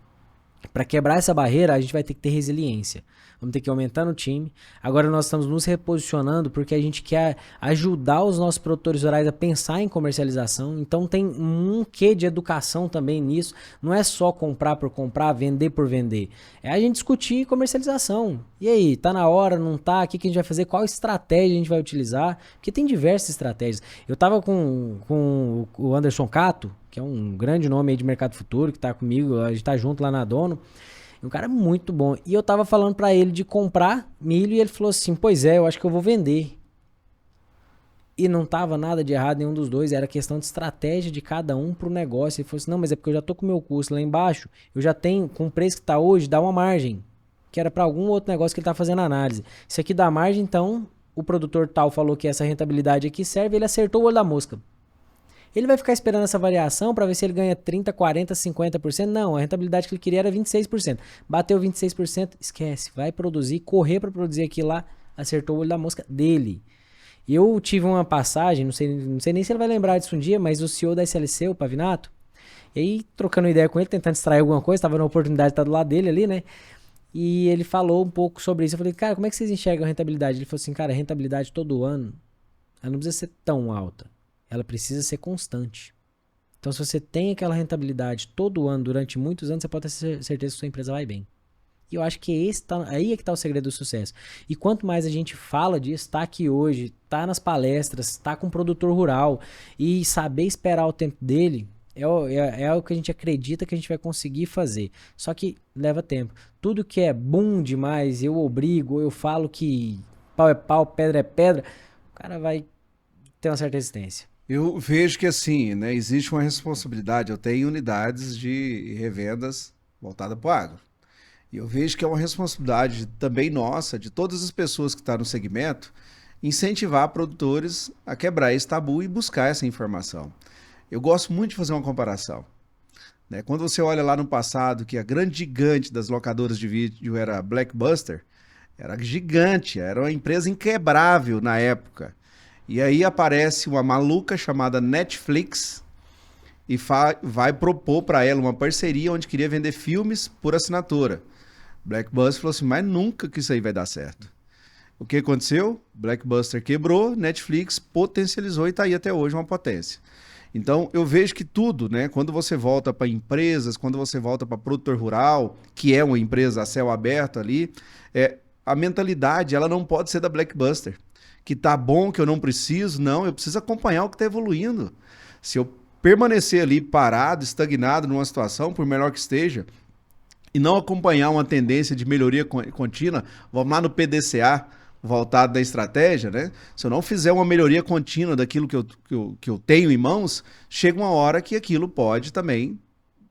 Para quebrar essa barreira, a gente vai ter que ter resiliência. Vamos ter que aumentar no time. Agora nós estamos nos reposicionando porque a gente quer ajudar os nossos produtores rurais a pensar em comercialização. Então tem um quê de educação também nisso. Não é só comprar por comprar, vender por vender. É a gente discutir comercialização. E aí, tá na hora, não tá? O que a gente vai fazer? Qual estratégia a gente vai utilizar? Porque tem diversas estratégias. Eu tava com o Anderson Cato, que é um grande nome aí de mercado futuro, que tá comigo, a gente tá junto lá na Dono. Um cara muito bom. E eu tava falando pra ele de comprar milho e ele falou assim, pois é, eu acho que eu vou vender. E não tava nada de errado nenhum dos dois, era questão de estratégia de cada um pro negócio. Ele falou assim, não, mas é porque eu já tô com o meu custo lá embaixo, eu já tenho, com o preço que tá hoje, dá uma margem. Que era pra algum outro negócio que ele tá fazendo análise. Isso aqui dá margem, então o produtor tal falou que essa rentabilidade aqui serve, ele acertou o olho da mosca. Ele vai ficar esperando essa variação para ver se ele ganha 30%, 40%, 50%? Não, a rentabilidade que ele queria era 26%. Bateu 26%, esquece. Vai produzir, correr para produzir aquilo lá, acertou o olho da mosca dele. Eu tive uma passagem, não sei nem se ele vai lembrar disso um dia, mas o CEO da SLC, o Pavinato, e aí trocando ideia com ele, tentando extrair alguma coisa, estava na oportunidade de estar do lado dele ali, né? E ele falou um pouco sobre isso. Eu falei, cara, como é que vocês enxergam a rentabilidade? Ele falou assim, cara, a rentabilidade todo ano, ela não precisa ser tão alta. Ela precisa ser constante. Então, se você tem aquela rentabilidade todo ano, durante muitos anos, você pode ter certeza que sua empresa vai bem. E eu acho que aí é que está o segredo do sucesso. E quanto mais a gente fala disso, está aqui hoje, está nas palestras, está com o produtor rural, e saber esperar o tempo dele é o que a gente acredita que a gente vai conseguir fazer. Só que leva tempo. Tudo que é bom demais, eu obrigo, eu falo que pau é pau, pedra é pedra, o cara vai ter uma certa resistência. Eu vejo que assim, né, existe uma responsabilidade. Eu tenho unidades de revendas voltadas para o agro. E eu vejo que é uma responsabilidade também nossa, de todas as pessoas que estão no segmento, incentivar produtores a quebrar esse tabu e buscar essa informação. Eu gosto muito de fazer uma comparação. Né? Quando você olha lá no passado que a grande gigante das locadoras de vídeo era a Blockbuster, era gigante, era uma empresa inquebrável na época. E aí aparece uma maluca chamada Netflix e vai propor para ela uma parceria onde queria vender filmes por assinatura. Blockbuster falou assim, mas nunca que isso aí vai dar certo. O que aconteceu? Blockbuster quebrou, Netflix potencializou e está aí até hoje uma potência. Então eu vejo que tudo, né? Quando você volta para empresas, quando você volta para produtor rural, que é uma empresa a céu aberto ali, a mentalidade ela não pode ser da Blockbuster. Que tá bom, que eu não preciso. Não, eu preciso acompanhar o que está evoluindo. Se eu permanecer ali parado, estagnado numa situação, por melhor que esteja, e não acompanhar uma tendência de melhoria contínua, vamos lá no PDCA, voltado da estratégia, né? Se eu não fizer uma melhoria contínua daquilo que eu tenho em mãos, chega uma hora que aquilo pode também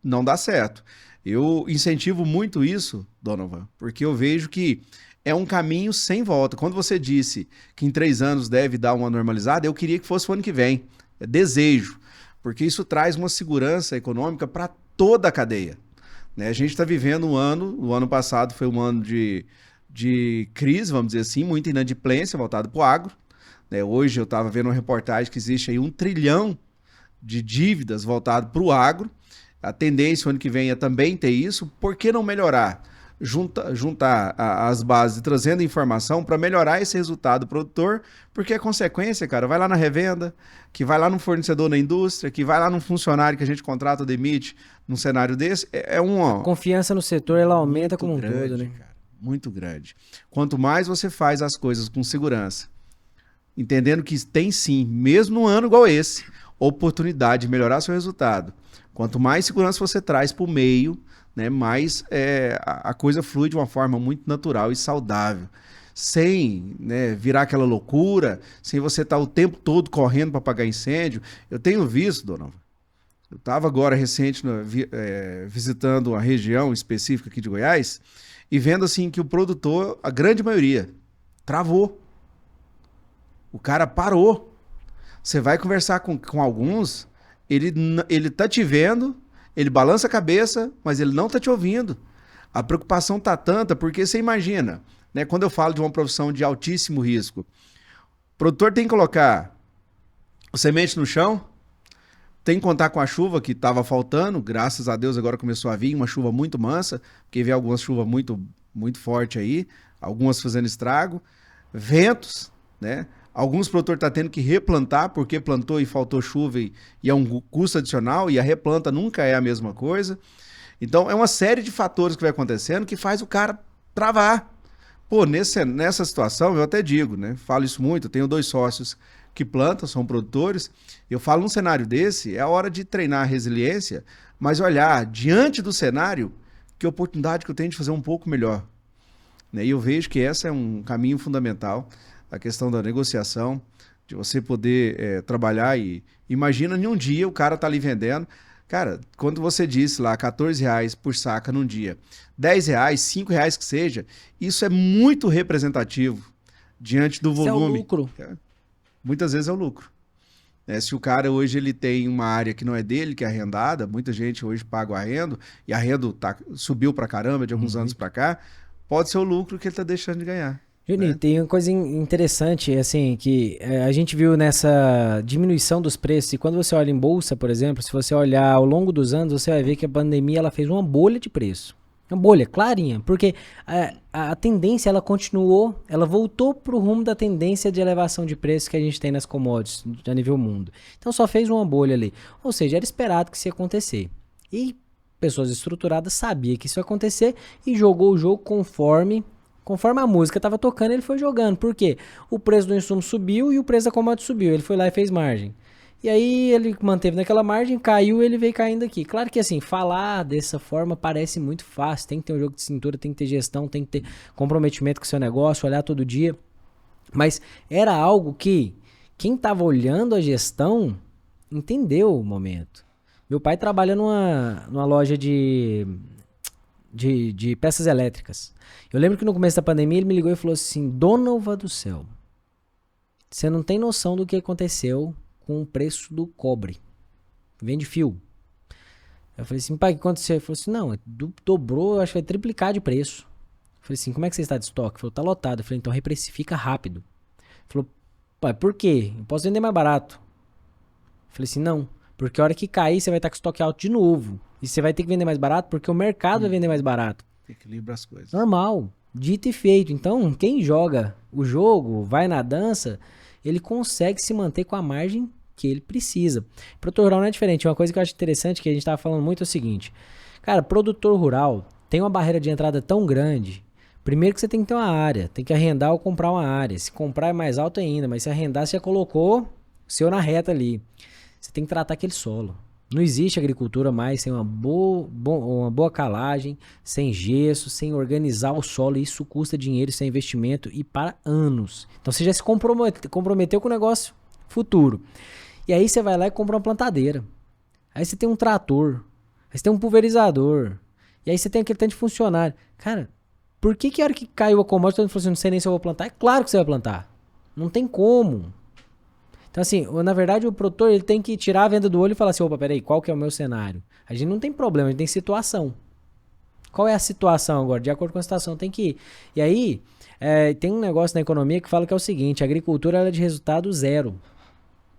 não dar certo. Eu incentivo muito isso, Donovan, porque eu vejo que é um caminho sem volta. Quando você disse que em 3 anos deve dar uma normalizada, eu queria que fosse o ano que vem. É desejo, porque isso traz uma segurança econômica para toda a cadeia. Né? A gente está vivendo o ano passado foi um ano de crise, vamos dizer assim, muita inadimplência voltada para o agro. Né? Hoje eu estava vendo uma reportagem que existe aí 1 trilhão de dívidas voltado para o agro. A tendência, o ano que vem, é também ter isso. Por que não melhorar? Juntar as bases, trazendo informação para melhorar esse resultado do produtor, porque a consequência, cara, vai lá na revenda, que vai lá no fornecedor na indústria, que vai lá no funcionário que a gente contrata ou demite num cenário desse, A confiança no setor, ela aumenta como um grande, todo, né? cara, muito grande. Quanto mais você faz as coisas com segurança, entendendo que tem sim, mesmo num ano igual esse, oportunidade de melhorar seu resultado. Quanto mais segurança você traz para o meio, né, mais a coisa flui de uma forma muito natural e saudável. Sem, né, virar aquela loucura, sem você estar o tempo todo correndo para apagar incêndio. Eu tenho visto, Donovan, eu estava agora recente visitando uma região específica aqui de Goiás e vendo assim que o produtor, a grande maioria, travou. O cara parou. Você vai conversar com alguns, ele tá te vendo, ele balança a cabeça, mas ele não tá te ouvindo. A preocupação tá tanta, porque você imagina, né, quando eu falo de uma profissão de altíssimo risco, o produtor tem que colocar o semente no chão, tem que contar com a chuva que estava faltando, graças a Deus agora começou a vir uma chuva muito mansa, porque veio algumas chuvas muito, muito fortes aí, algumas fazendo estrago, ventos, né? Alguns produtores estão tendo que replantar porque plantou e faltou chuva e é um custo adicional e a replanta nunca é a mesma coisa. Então é uma série de fatores que vai acontecendo que faz o cara travar. Pô, nessa situação eu até digo, né? Falo isso muito, eu tenho 2 sócios que plantam, são produtores. Eu falo num cenário desse, é a hora de treinar a resiliência, mas olhar diante do cenário que oportunidade que eu tenho de fazer um pouco melhor. Né? E eu vejo que esse é um caminho fundamental. A questão da negociação, de você poder trabalhar e imagina em um dia o cara tá ali vendendo. Cara, quando você disse lá R$14 por saca num dia, R$10, R$5 que seja, isso é muito representativo diante do volume. Isso é o lucro. Muitas vezes é o lucro. Se o cara hoje ele tem uma área que não é dele, que é arrendada, muita gente hoje paga o arrendo, e arrendo subiu pra caramba de alguns anos pra cá, pode ser o lucro que ele tá deixando de ganhar. Juninho, tem uma coisa interessante, assim, que a gente viu nessa diminuição dos preços, e quando você olha em bolsa, por exemplo, se você olhar ao longo dos anos, você vai ver que a pandemia ela fez uma bolha de preço. Uma bolha, clarinha, porque a tendência, ela continuou, ela voltou para o rumo da tendência de elevação de preços que a gente tem nas commodities a nível mundo. Então só fez uma bolha ali. Ou seja, era esperado que isso ia acontecer. E pessoas estruturadas sabiam que isso ia acontecer e jogou o jogo conforme a música estava tocando, ele foi jogando. Por quê? O preço do insumo subiu e o preço da commodity subiu. Ele foi lá e fez margem. E aí ele manteve naquela margem, caiu, ele veio caindo aqui. Claro que assim, falar dessa forma parece muito fácil. Tem que ter um jogo de cintura, tem que ter gestão, tem que ter comprometimento com o seu negócio, olhar todo dia. Mas era algo que quem estava olhando a gestão entendeu o momento. Meu pai trabalha numa loja de peças elétricas. Eu lembro que no começo da pandemia ele me ligou e falou assim: Donovan do céu, você não tem noção do que aconteceu com o preço do cobre. Vende fio. Eu falei assim: pai, o que aconteceu? Ele falou assim: não, dobrou, acho que vai triplicar de preço. Eu falei assim: como é que você está de estoque? Ele falou: tá lotado. Eu falei: então reprecifica rápido. Ele falou: pai, por quê? Eu posso vender mais barato. Eu falei assim: não, porque a hora que cair você vai estar com estoque alto de novo. E você vai ter que vender mais barato porque o mercado vai vender mais barato. Equilibra as coisas. Normal, dito e feito. Então, quem joga o jogo, vai na dança, ele consegue se manter com a margem que ele precisa. Produtor rural não é diferente. Uma coisa que eu acho interessante, que a gente estava falando muito, é o seguinte. Cara, produtor rural tem uma barreira de entrada tão grande. Primeiro que você tem que ter uma área. Tem que arrendar ou comprar uma área. Se comprar é mais alto ainda, mas se arrendar, você já colocou o seu na reta ali. Você tem que tratar aquele solo. Não existe agricultura mais sem uma boa calagem, sem gesso, sem organizar o solo. Isso custa dinheiro, isso é investimento e para anos. Então você já se comprometeu com o negócio futuro. E aí você vai lá e compra uma plantadeira. Aí você tem um trator. Aí você tem um pulverizador. E aí você tem aquele tanto de funcionário. Cara, por que a hora que caiu a commodity, todo mundo falou assim: não sei nem se eu vou plantar? É claro que você vai plantar. Não tem como. Então assim, na verdade o produtor ele tem que tirar a venda do olho e falar assim: opa, peraí, qual que é o meu cenário? A gente não tem problema, a gente tem situação. Qual é a situação agora? De acordo com a situação tem que ir. E aí, tem um negócio na economia que fala que é o seguinte: a agricultura ela é de resultado zero.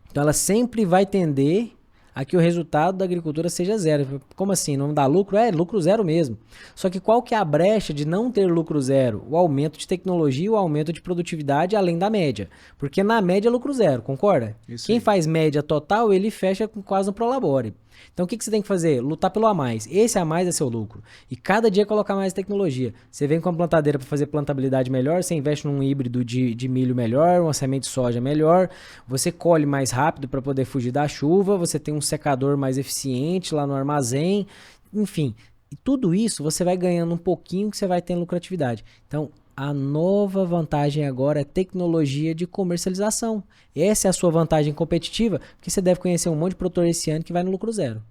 Então ela sempre vai tender a que o resultado da agricultura seja zero. Como assim? Não dá lucro? É, lucro zero mesmo. Só que qual que é a brecha de não ter lucro zero? O aumento de tecnologia e o aumento de produtividade além da média. Porque na média é lucro zero, concorda? Isso Quem aí. faz média total, ele fecha com quase no Prolabore. Então o que você tem que fazer? Lutar pelo a mais. Esse a mais é seu lucro. E cada dia colocar mais tecnologia. Você vem com uma plantadeira para fazer plantabilidade melhor, você investe num híbrido de milho melhor, uma semente de soja melhor, você colhe mais rápido para poder fugir da chuva, você tem um secador mais eficiente lá no armazém, enfim. E tudo isso você vai ganhando um pouquinho que você vai tendo lucratividade. Então, a nova vantagem agora é tecnologia de comercialização. Essa é a sua vantagem competitiva, porque você deve conhecer um monte de produtor esse ano que vai no lucro zero.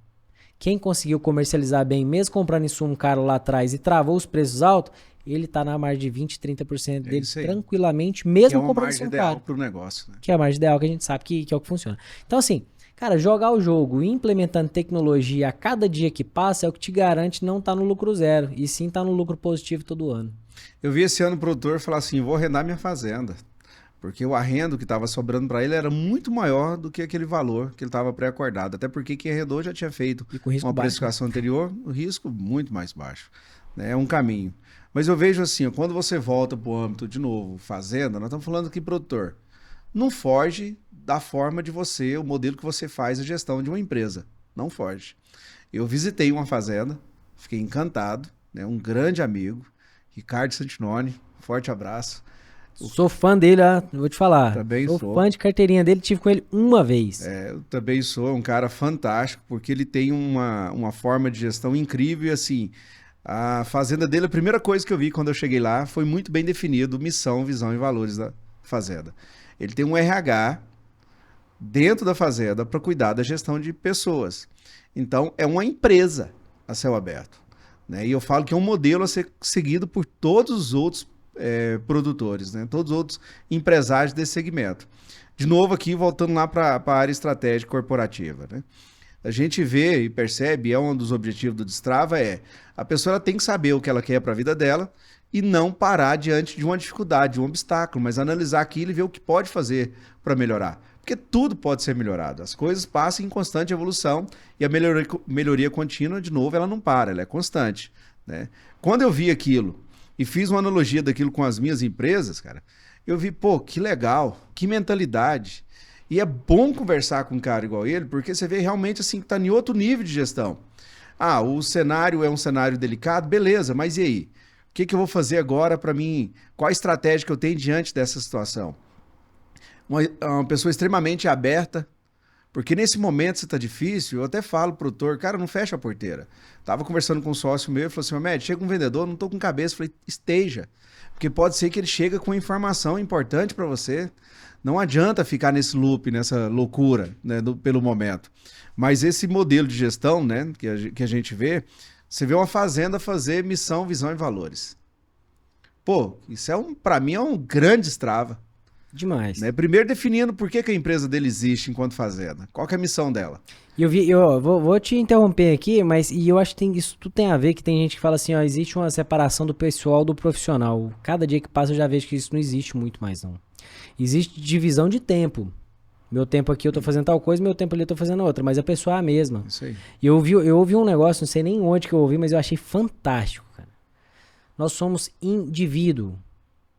Quem conseguiu comercializar bem, mesmo comprando insumo caro lá atrás e travou os preços altos, ele está na margem de 20, 30% dele isso aí. tranquilamente, Que mesmo é uma comprando margem insumo ideal caro. para o negócio, né? Que é a margem ideal que a gente sabe que é o que funciona. Então assim, cara, jogar o jogo e implementando tecnologia a cada dia que passa é o que te garante não estar no lucro zero, e sim estar no lucro positivo todo ano. Eu vi esse ano o produtor falar assim, vou arrendar minha fazenda. Porque o arrendo que estava sobrando para ele era muito maior do que aquele valor que ele estava pré-acordado. Até porque quem arrendou já tinha feito E com risco uma baixo, precificação anterior, o risco muito mais baixo. Né? É um caminho. Mas eu vejo assim, ó, quando você volta para o âmbito de novo, fazenda, nós estamos falando aqui, produtor, não foge da forma de você, o modelo que você faz a gestão de uma empresa. Não foge. Eu visitei uma fazenda, fiquei encantado, né? Um grande amigo, Ricardo Santinoni, forte abraço. Sou fã dele, vou te falar. Também Sou sou. fã de carteirinha dele, tive com ele uma vez. Eu também sou um cara fantástico, porque ele tem uma forma de gestão incrível e assim, a fazenda dele, a primeira coisa que eu vi quando eu cheguei lá foi muito bem definido, missão, visão e valores da fazenda. Ele tem um RH dentro da fazenda para cuidar da gestão de pessoas. Então, é uma empresa a céu aberto. Né? E eu falo que é um modelo a ser seguido por todos os outros produtores, né? Todos os outros empresários desse segmento. De novo aqui, voltando lá para a área estratégica corporativa. Né? A gente vê e percebe, é um dos objetivos do Destrava, a pessoa ela tem que saber o que ela quer para a vida dela e não parar diante de uma dificuldade, de um obstáculo, mas analisar aquilo e ver o que pode fazer para melhorar. Porque tudo pode ser melhorado. As coisas passam em constante evolução e a melhoria contínua, de novo, ela não para, ela é constante. Né? Quando eu vi aquilo e fiz uma analogia daquilo com as minhas empresas, cara, eu vi, pô, que legal, que mentalidade. E é bom conversar com um cara igual ele, porque você vê realmente assim que está em outro nível de gestão. Ah, o cenário é um cenário delicado, beleza, mas e aí? O que eu vou fazer agora para mim? Qual a estratégia que eu tenho diante dessa situação? Uma pessoa extremamente aberta, porque nesse momento, se está difícil, eu até falo pro produtor, cara, não fecha a porteira. Tava conversando com um sócio meu, ele falou assim, Med, chega um vendedor, não tô com cabeça. Eu falei, esteja, porque pode ser que ele chegue com informação importante para você. Não adianta ficar nesse loop, nessa loucura, né, pelo momento. Mas esse modelo de gestão, né, que a gente vê, você vê uma fazenda fazer missão, visão e valores. Pô, isso para mim é um grande Destrava. Demais. Né? Primeiro definindo por que a empresa dele existe enquanto fazenda. Qual que é a missão dela? E eu vou te interromper aqui, mas eu acho que isso tudo tem a ver, que tem gente que fala assim, ó, existe uma separação do pessoal do profissional. Cada dia que passa eu já vejo que isso não existe muito mais, não. Existe divisão de tempo. Meu tempo aqui eu tô fazendo tal coisa, meu tempo ali eu tô fazendo outra, mas a pessoa é a mesma. Isso aí. E eu ouvi um negócio, não sei nem onde que eu ouvi, mas eu achei fantástico, cara. Nós somos indivíduo.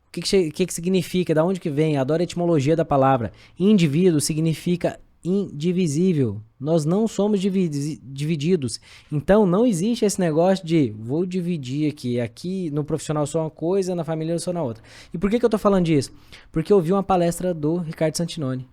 O que significa? Da onde que vem? Adoro a etimologia da palavra. Indivíduo significa indivisível. Nós não somos divididos. Então, não existe esse negócio de vou dividir aqui. Aqui no profissional eu sou uma coisa, na família eu sou na outra. E por que eu tô falando disso? Porque eu vi uma palestra do Ricardo Santinoni.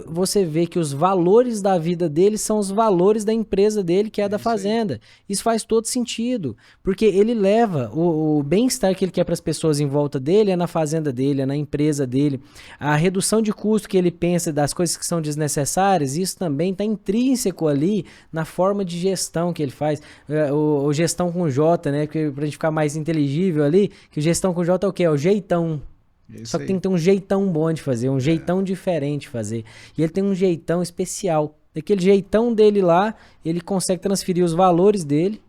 Você vê que os valores da vida dele são os valores da empresa dele, que é da fazenda. Isso faz todo sentido, porque ele leva o bem-estar que ele quer para as pessoas em volta dele, é na fazenda dele, é na empresa dele. A redução de custo que ele pensa das coisas que são desnecessárias, isso também está intrínseco ali na forma de gestão que ele faz. O gestão com J, né? Para a gente ficar mais inteligível ali, que gestão com J é o quê? É o jeitão. Só que tem que ter um jeitão bom de fazer, um jeitão diferente de fazer. E ele tem um jeitão especial. Daquele jeitão dele lá, ele consegue transferir os valores dele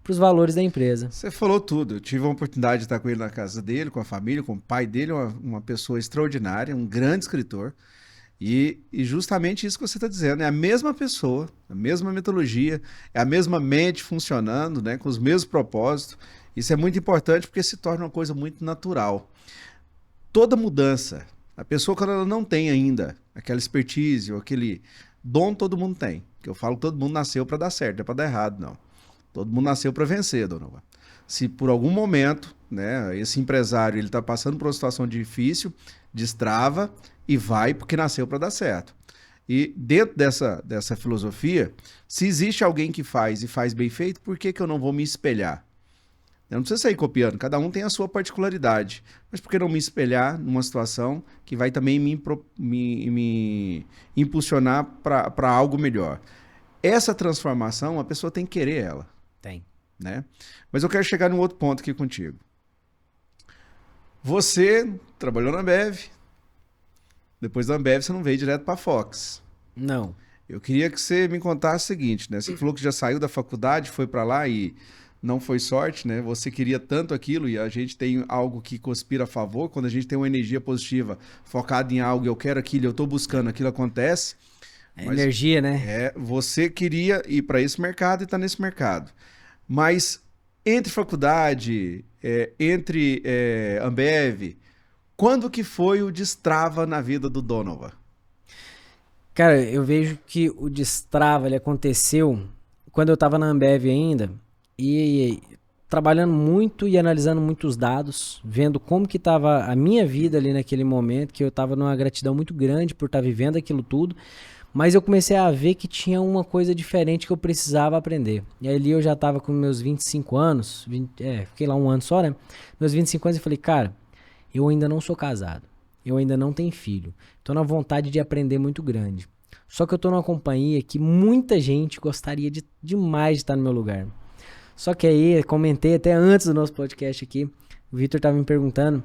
para os valores da empresa. Você falou tudo. Eu tive a oportunidade de estar com ele na casa dele, com a família, com o pai dele, uma pessoa extraordinária, um grande escritor. E justamente isso que você está dizendo, é a mesma pessoa, a mesma metodologia, é a mesma mente funcionando, né, com os mesmos propósitos. Isso é muito importante porque se torna uma coisa muito natural. Toda mudança, a pessoa quando ela não tem ainda aquela expertise ou aquele dom, todo mundo tem. Que eu falo que todo mundo nasceu para dar certo, não é para dar errado, não. Todo mundo nasceu para vencer, Donovan. Se por algum momento, né, esse empresário ele está passando por uma situação difícil, destrava e vai porque nasceu para dar certo. E dentro dessa filosofia, se existe alguém que faz e faz bem feito, por que eu não vou me espelhar? Eu não preciso sair copiando, cada um tem a sua particularidade. Mas por que não me espelhar numa situação que vai também me impulsionar para algo melhor? Essa transformação, a pessoa tem que querer ela. Tem. Né? Mas eu quero chegar num outro ponto aqui contigo. Você trabalhou na Ambev, depois da Ambev você não veio direto para a Fox. Não. Eu queria que você me contasse o seguinte, né? Você falou que já saiu da faculdade, foi para lá e não foi sorte, né? Você queria tanto aquilo e a gente tem algo que conspira a favor. Quando a gente tem uma energia positiva focada em algo, eu quero aquilo, eu estou buscando, aquilo acontece. É energia, né? Você queria ir para esse mercado e está nesse mercado. Mas entre faculdade, entre Ambev, quando que foi o destrava na vida do Donovan? Cara, eu vejo que o destrava ele aconteceu quando eu tava na Ambev ainda e trabalhando muito e analisando muitos dados, vendo como que tava a minha vida ali naquele momento, que eu tava numa gratidão muito grande por estar vivendo aquilo tudo. Mas eu comecei a ver que tinha uma coisa diferente que eu precisava aprender. E ali eu já tava com meus 25 anos, fiquei lá um ano só, né? Meus 25 anos eu falei, cara, eu ainda não sou casado, eu ainda não tenho filho. Tô na vontade de aprender muito grande. Só que eu tô numa companhia que muita gente gostaria demais de estar no meu lugar. Só que aí, comentei até antes do nosso podcast aqui, o Vitor tava me perguntando,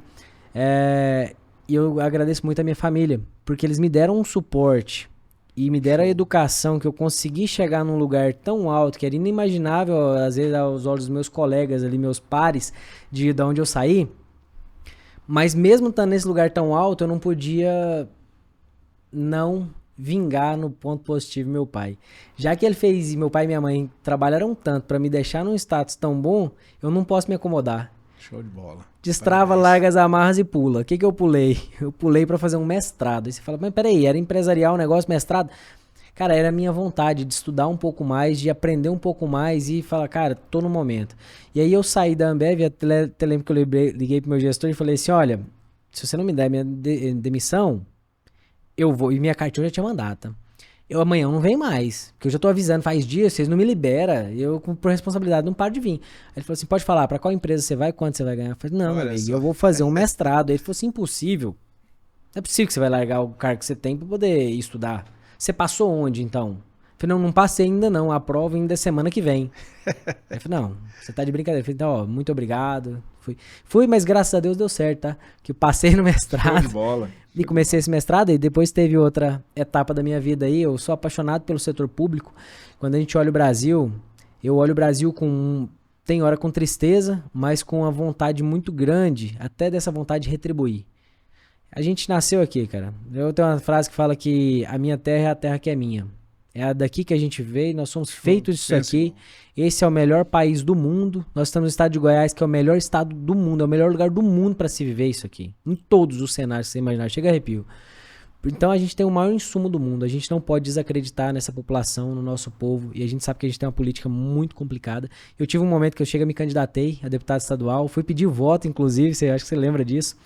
e eu agradeço muito a minha família, porque eles me deram um suporte e me deram a educação que eu consegui chegar num lugar tão alto que era inimaginável, às vezes, aos olhos dos meus colegas ali, meus pares, de onde eu saí. Mas mesmo estando nesse lugar tão alto, eu não podia não vingar no ponto positivo meu pai. Já que ele fez, meu pai e minha mãe trabalharam tanto para me deixar num status tão bom, eu não posso me acomodar. Show de bola. Destrava, larga as amarras e pula. O que eu pulei? Eu pulei pra fazer um mestrado. Aí você fala, mas peraí, era empresarial o negócio, mestrado? Cara, era a minha vontade de estudar um pouco mais, de aprender um pouco mais e falar, cara, tô no momento. E aí eu saí da Ambev, até lembro que eu liguei pro meu gestor e falei assim, olha, se você não me der minha demissão, eu vou. E minha cartinha já tinha mandado, tá? Amanhã eu não venho mais, porque eu já tô avisando faz dias, vocês não me liberam, eu por responsabilidade não paro de vir. Aí ele falou assim, pode falar, pra qual empresa você vai, quanto você vai ganhar? Eu falei, não, amigo, eu vou fazer um mestrado. Aí ele falou assim, impossível, não é possível que você vai largar o cargo que você tem pra poder estudar. Você passou onde, então? Eu falei, não passei ainda não, a prova ainda é semana que vem. Aí eu falei, não, você tá de brincadeira. Eu falei, então, ó, muito obrigado. Fui, mas graças a Deus deu certo, tá? Que eu passei no mestrado. Show de bola. E comecei esse mestrado e depois teve outra etapa da minha vida aí. Eu sou apaixonado pelo setor público. Quando a gente olha o Brasil, eu olho o Brasil tem hora com tristeza, mas com uma vontade muito grande, até dessa vontade de retribuir. A gente nasceu aqui, cara. Eu tenho uma frase que fala que a minha terra é a terra que é minha. É daqui que a gente veio, nós somos feitos disso aqui. Esse é o melhor país do mundo. Nós estamos no estado de Goiás, que é o melhor estado do mundo, é o melhor lugar do mundo para se viver isso aqui. Em todos os cenários que você imaginar, chega arrepio. Então a gente tem o maior insumo do mundo. A gente não pode desacreditar nessa população, no nosso povo. E a gente sabe que a gente tem uma política muito complicada. Eu tive um momento que eu me candidatei a deputado estadual. Fui pedir voto, inclusive, acho que você lembra disso.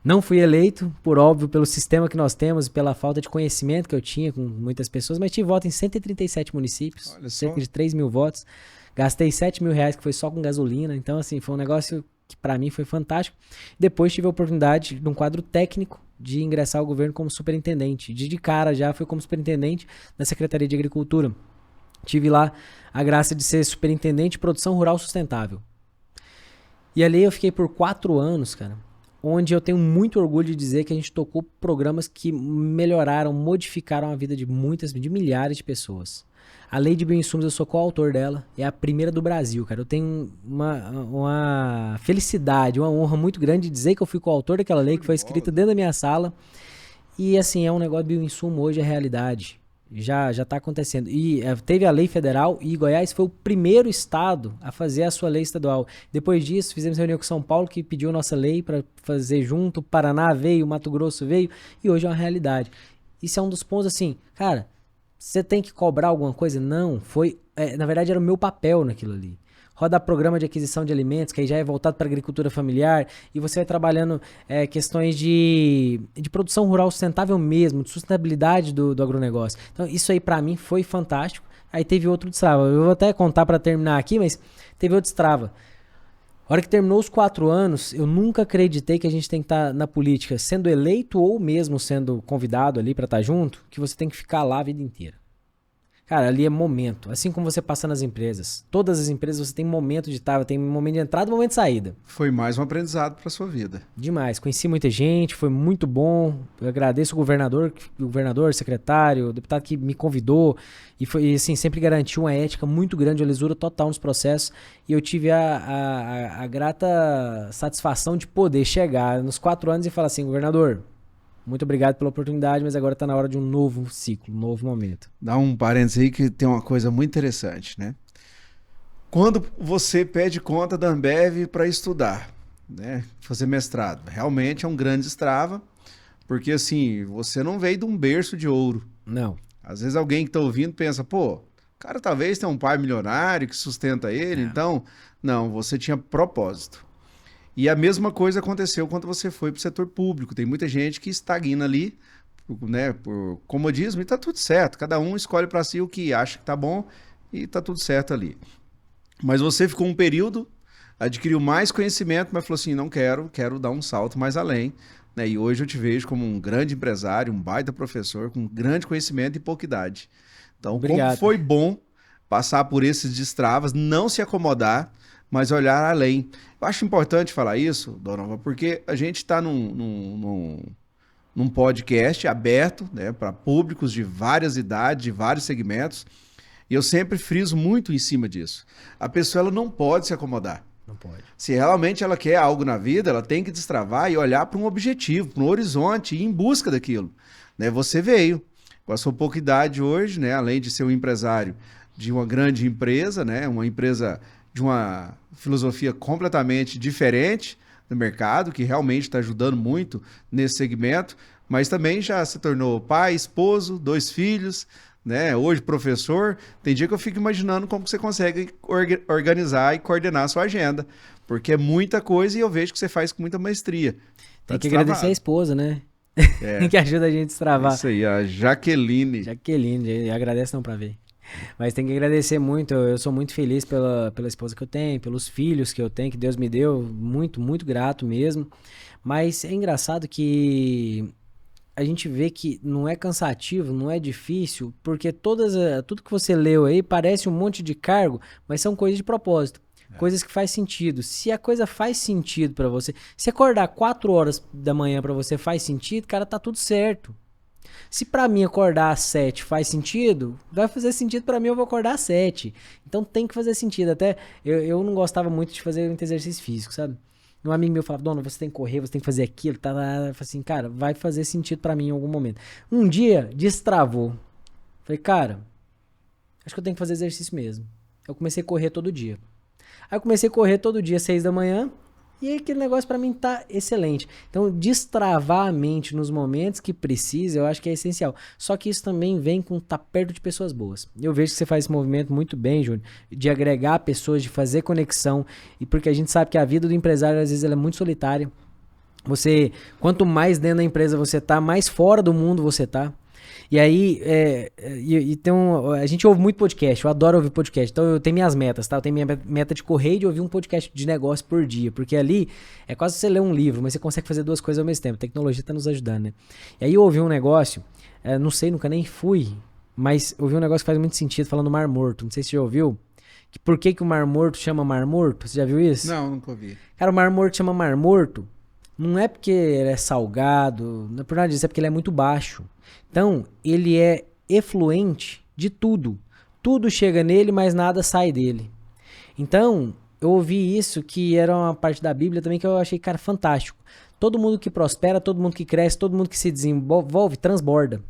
Não fui eleito, por óbvio, pelo sistema que nós temos e pela falta de conhecimento que eu tinha com muitas pessoas, mas tive voto em 137 municípios, cerca de 3 mil votos. Gastei 7 mil reais, que foi só com gasolina. Então, assim, foi um negócio que para mim foi fantástico. Depois tive a oportunidade, num quadro técnico, de ingressar ao governo como superintendente. De cara já fui como superintendente da Secretaria de Agricultura. Tive lá a graça de ser superintendente de produção rural sustentável. E ali eu fiquei por 4 anos, cara, onde eu tenho muito orgulho de dizer que a gente tocou programas que melhoraram, modificaram a vida de milhares de pessoas. A Lei de Bioinsumos, eu sou coautor dela, é a primeira do Brasil, cara. Eu tenho uma felicidade, uma honra muito grande de dizer que eu fui coautor daquela lei que foi escrita dentro da minha sala. E assim, é um negócio de bioinsumo hoje, é realidade. Já tá acontecendo. E teve a lei federal e Goiás foi o primeiro estado a fazer a sua lei estadual. Depois disso, fizemos reunião com São Paulo, que pediu nossa lei para fazer junto. Paraná veio, Mato Grosso veio, e hoje é uma realidade. Isso é um dos pontos assim, cara, você tem que cobrar alguma coisa? Não, na verdade era o meu papel naquilo ali. Rodar programa de aquisição de alimentos, que aí já é voltado para a agricultura familiar, e você vai trabalhando questões de produção rural sustentável mesmo, de sustentabilidade do agronegócio. Então, isso aí para mim foi fantástico. Aí teve outro destrava. Eu vou até contar para terminar aqui, mas teve outro destrava. A hora que terminou os 4 anos, eu nunca acreditei que a gente tem que estar na política, sendo eleito ou mesmo sendo convidado ali para estar junto, que você tem que ficar lá a vida inteira. Cara, ali é momento. Assim como você passa nas empresas. Todas as empresas você tem momento de estar, tem momento de entrada e momento de saída. Foi mais um aprendizado para sua vida. Demais. Conheci muita gente, foi muito bom. Eu agradeço o governador, secretário, o deputado que me convidou. E foi assim, sempre garantiu uma ética muito grande, uma lisura total nos processos. E eu tive a grata satisfação de poder chegar nos 4 anos e falar assim, governador, muito obrigado pela oportunidade, mas agora está na hora de um novo ciclo, um novo momento. Dá um parênteses aí que tem uma coisa muito interessante, né? Quando você pede conta da Ambev para estudar, né? Fazer mestrado, realmente é um grande destrava, porque assim, você não veio de um berço de ouro. Não. Às vezes alguém que está ouvindo pensa, pô, o cara talvez tenha um pai milionário que sustenta ele, então, não, você tinha propósito. E a mesma coisa aconteceu quando você foi para o setor público. Tem muita gente que estagna ali, né, por comodismo, e tá tudo certo. Cada um escolhe para si o que acha que tá bom e tá tudo certo ali. Mas você ficou um período, adquiriu mais conhecimento, mas falou assim, não quero dar um salto mais além. Né? E hoje eu te vejo como um grande empresário, um baita professor, com grande conhecimento e pouca idade. Então, obrigado. Como foi bom passar por esses destravas, não se acomodar, mas olhar além. Eu acho importante falar isso, Donovan, porque a gente está num podcast aberto, né, para públicos de várias idades, de vários segmentos, e eu sempre friso muito em cima disso. A pessoa ela não pode se acomodar. Não pode. Se realmente ela quer algo na vida, ela tem que destravar e olhar para um objetivo, para um horizonte, e ir em busca daquilo. Né, você veio, com a sua pouca idade hoje, né, além de ser um empresário de uma grande empresa, né, uma empresa de uma filosofia completamente diferente no mercado, que realmente está ajudando muito nesse segmento, mas também já se tornou pai, esposo, 2 filhos, né? Hoje professor. Tem dia que eu fico imaginando como que você consegue organizar e coordenar a sua agenda, porque é muita coisa e eu vejo que você faz com muita maestria. Tem que agradecer a esposa, né? Que ajuda a gente a destravar. Isso aí, a Jaqueline. Jaqueline, agradece não pra ver. Mas tem que agradecer muito, eu sou muito feliz pela esposa que eu tenho, pelos filhos que eu tenho, que Deus me deu, muito, muito grato mesmo. Mas é engraçado que a gente vê que não é cansativo, não é difícil, porque tudo que você leu aí parece um monte de cargo, mas são coisas de propósito. Coisas que faz sentido. Se a coisa faz sentido pra você, se acordar 4 horas da manhã pra você faz sentido, cara, tá tudo certo. Se pra mim acordar às 7 faz sentido, vai fazer sentido pra mim, eu vou acordar às 7. Então tem que fazer sentido. Até eu não gostava muito de fazer muito exercício físico, sabe? Um amigo meu falava, Dona, você tem que correr, você tem que fazer aquilo. Eu falei assim, cara, vai fazer sentido pra mim em algum momento. Um dia, destravou. Falei, cara, acho que eu tenho que fazer exercício mesmo. Eu comecei a correr todo dia. Aí eu comecei a correr todo dia, 6 da manhã. E aí aquele negócio pra mim tá excelente. Então, destravar a mente nos momentos que precisa, eu acho que é essencial. Só que isso também vem com estar perto de pessoas boas. Eu vejo que você faz esse movimento muito bem, Júnior, de agregar pessoas, de fazer conexão. E porque a gente sabe que a vida do empresário, às vezes, ela é muito solitária. Quanto mais dentro da empresa você tá, mais fora do mundo você tá. E aí, a gente ouve muito podcast, eu adoro ouvir podcast, então eu tenho minhas metas, tá? Eu tenho minha meta de correr e de ouvir um podcast de negócio por dia, porque ali é quase você ler um livro, mas você consegue fazer 2 coisas ao mesmo tempo, a tecnologia tá nos ajudando, né? E aí eu ouvi um negócio, não sei, nunca nem fui, mas eu ouvi um negócio que faz muito sentido, falando do Mar Morto, não sei se você já ouviu, que por que o Mar Morto chama Mar Morto, você já viu isso? Não, nunca ouvi. Cara, o Mar Morto chama Mar Morto, não é porque ele é salgado, não é por nada disso, é porque ele é muito baixo. Então, ele é efluente de tudo. Tudo chega nele, mas nada sai dele. Então, eu ouvi isso, que era uma parte da Bíblia também que eu achei, cara, fantástico. Todo mundo que prospera, todo mundo que cresce, todo mundo que se desenvolve, transborda.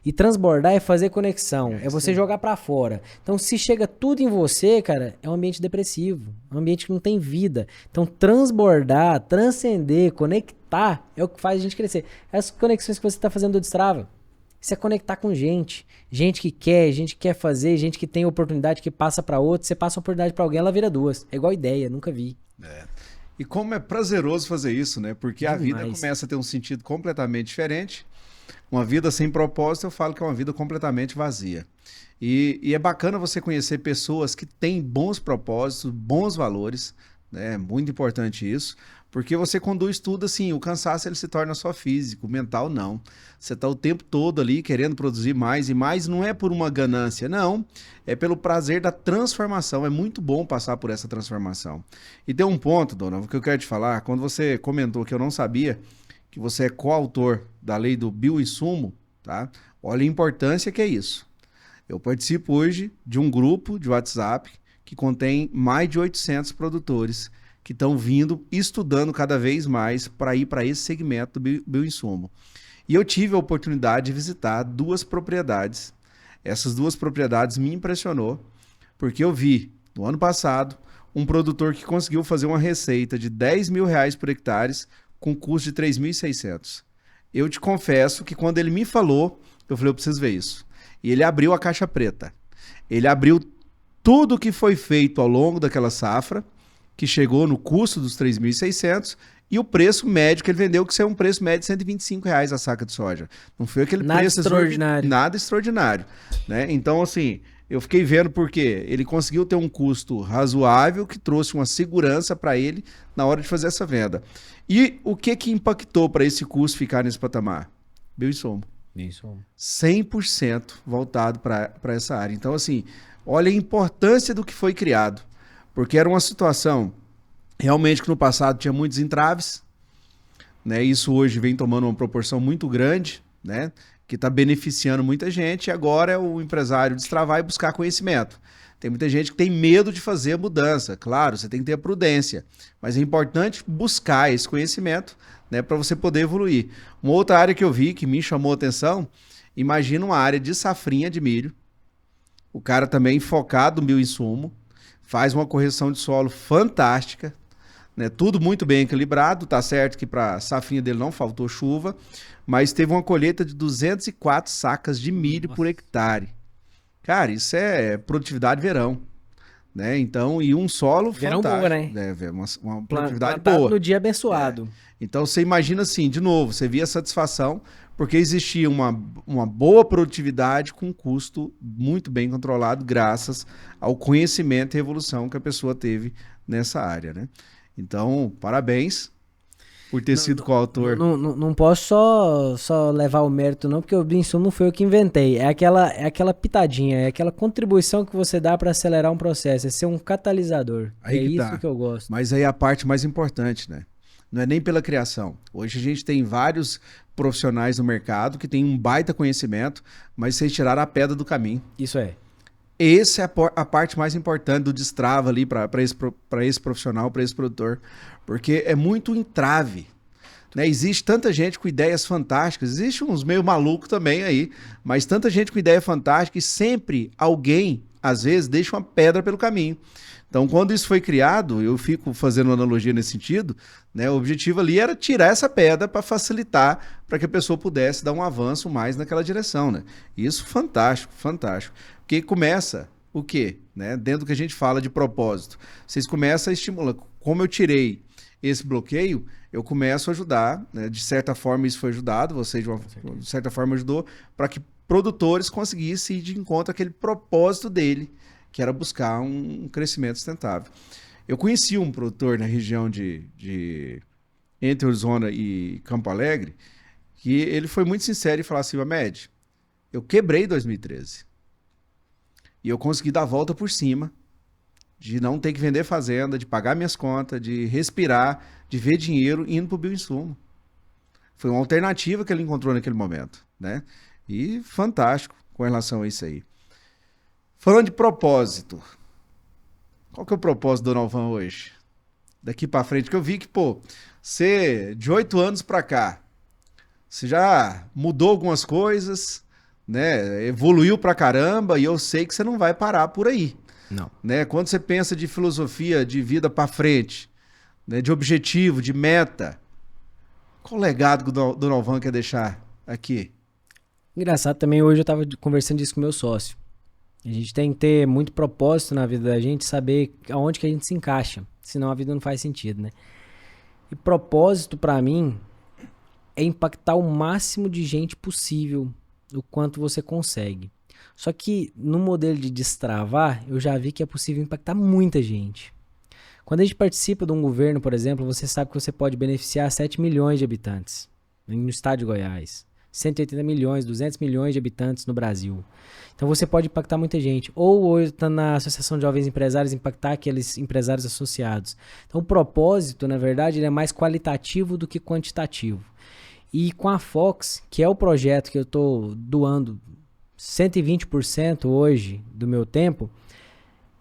E transbordar é fazer conexão, é você jogar pra fora. Então, se chega tudo em você, cara, é um ambiente depressivo, é um ambiente que não tem vida. Então, transbordar, transcender, conectar é o que faz a gente crescer. Essas conexões que você tá fazendo do Destrava, isso é conectar com gente. Gente que quer fazer, gente que tem oportunidade, que passa pra outro. Você passa a oportunidade pra alguém, ela vira duas. É igual ideia, nunca vi. E como é prazeroso fazer isso, né? Porque a vida Demais. começa a ter um sentido completamente diferente. Uma vida sem propósito, eu falo que é uma vida completamente vazia. E é bacana você conhecer pessoas que têm bons propósitos, bons valores, né? É muito importante isso, porque você conduz tudo assim, o cansaço ele se torna só físico, mental não. Você está o tempo todo ali querendo produzir mais e mais, não é por uma ganância, não. É pelo prazer da transformação, é muito bom passar por essa transformação. E tem um ponto, Dona, que eu quero te falar, quando você comentou que eu não sabia, que você é coautor da lei do bioinsumo, tá? Olha a importância que é isso. Eu participo hoje de um grupo de WhatsApp que contém mais de 800 produtores que estão vindo estudando cada vez mais para ir para esse segmento do bioinsumo. E eu tive a oportunidade de visitar 2 propriedades. Essas 2 propriedades me impressionou, porque eu vi, no ano passado, um produtor que conseguiu fazer uma receita de R$10 mil por hectare com custo de 3.600. Eu te confesso que quando ele me falou, eu falei, eu preciso ver isso. E ele abriu a caixa preta. Ele abriu tudo que foi feito ao longo daquela safra, que chegou no custo dos 3.600, e o preço médio que ele vendeu, que é um preço médio de R$125 a saca de soja. Não foi aquele Nada preço extraordinário. Nada extraordinário. Né? Então, assim, eu fiquei vendo porque ele conseguiu ter um custo razoável que trouxe uma segurança para ele na hora de fazer essa venda. E o que impactou para esse custo ficar nesse patamar? Bioinsumo. 100% voltado para essa área. Então, assim, olha a importância do que foi criado. Porque era uma situação realmente que no passado tinha muitos entraves, né? Isso hoje vem tomando uma proporção muito grande, né? Que está beneficiando muita gente, e agora é o empresário destravar e buscar conhecimento. Tem muita gente que tem medo de fazer a mudança. Claro, você tem que ter a prudência, mas é importante buscar esse conhecimento, né, para você poder evoluir. Uma outra área que eu vi que me chamou a atenção, imagina uma área de safrinha de milho, o cara também focado no bioinsumo, faz uma correção de solo fantástica, né, tudo muito bem equilibrado, tá certo que para a safrinha dele não faltou chuva, mas teve uma colheita de 204 sacas de milho por hectare. Cara, isso é produtividade verão, né? Então, e um solo Verão fantástico. boa, né? Uma produtividade Plantado boa. no dia abençoado. Então, você imagina assim, de novo, você via satisfação, porque existia uma boa produtividade com um custo muito bem controlado, graças ao conhecimento e evolução que a pessoa teve nessa área, né? Então, parabéns por ter sido coautor. Não posso só levar o mérito não, porque o bioinsumo não foi eu que inventei. É aquela pitadinha, é aquela contribuição que você dá para acelerar um processo, é ser um catalisador. Aí é que isso tá. que eu gosto. Mas aí é a parte mais importante, né? Não é nem pela criação. Hoje a gente tem vários profissionais no mercado que têm um baita conhecimento, mas vocês tiraram a pedra do caminho. Isso é. Essa é a parte mais importante do destrava ali para esse profissional, para esse produtor, porque é muito entrave. Né? Existe tanta gente com ideias fantásticas, existe uns meio malucos também aí, mas tanta gente com ideia fantástica e sempre alguém, às vezes, deixa uma pedra pelo caminho. Então, quando isso foi criado, eu fico fazendo uma analogia nesse sentido, né? O objetivo ali era tirar essa pedra para facilitar, para que a pessoa pudesse dar um avanço mais naquela direção, né? Isso fantástico, fantástico. Porque começa o quê? Né? Dentro do que a gente fala de propósito. Vocês começam a estimular. Como eu tirei esse bloqueio, eu começo a ajudar, né? De certa forma isso foi ajudado, vocês de certa forma ajudou, para que produtores conseguissem ir de encontro àquele propósito dele, que era buscar um crescimento sustentável. Eu conheci um produtor na região entre Orizona e Campo Alegre, que ele foi muito sincero e falou assim, Amed, eu quebrei em 2013. E eu consegui dar a volta por cima, de não ter que vender fazenda, de pagar minhas contas, de respirar, de ver dinheiro indo para o bioinsumo. Foi uma alternativa que ele encontrou naquele momento, né? E fantástico com relação a isso aí. Falando de propósito, qual que é o propósito do Nalvan hoje? daqui para frente, que eu vi que, pô, você de 8 anos para cá, você já mudou algumas coisas, né? Evoluiu pra caramba e eu sei que você não vai parar por aí, Não. né? Quando você pensa de filosofia de vida para frente, né, de objetivo, de meta, qual o legado que o Donovan quer deixar aqui? Engraçado também, hoje eu tava conversando disso com meu sócio. A gente tem que ter muito propósito na vida da gente, saber aonde que a gente se encaixa, senão a vida não faz sentido, né? E propósito pra mim é impactar o máximo de gente possível, o quanto você consegue. Só que no modelo de destravar, eu já vi que é possível impactar muita gente. Quando a gente participa de um governo, por exemplo, você sabe que você pode beneficiar 7 milhões de habitantes no estado de Goiás. 180 milhões, 200 milhões de habitantes no Brasil. Então você pode impactar muita gente. Ou hoje tá na Associação de Jovens Empresários, impactar aqueles empresários associados. Então o propósito, na verdade, ele é mais qualitativo do que quantitativo. E com a Fox, que é o projeto que eu estou doando 120% hoje do meu tempo,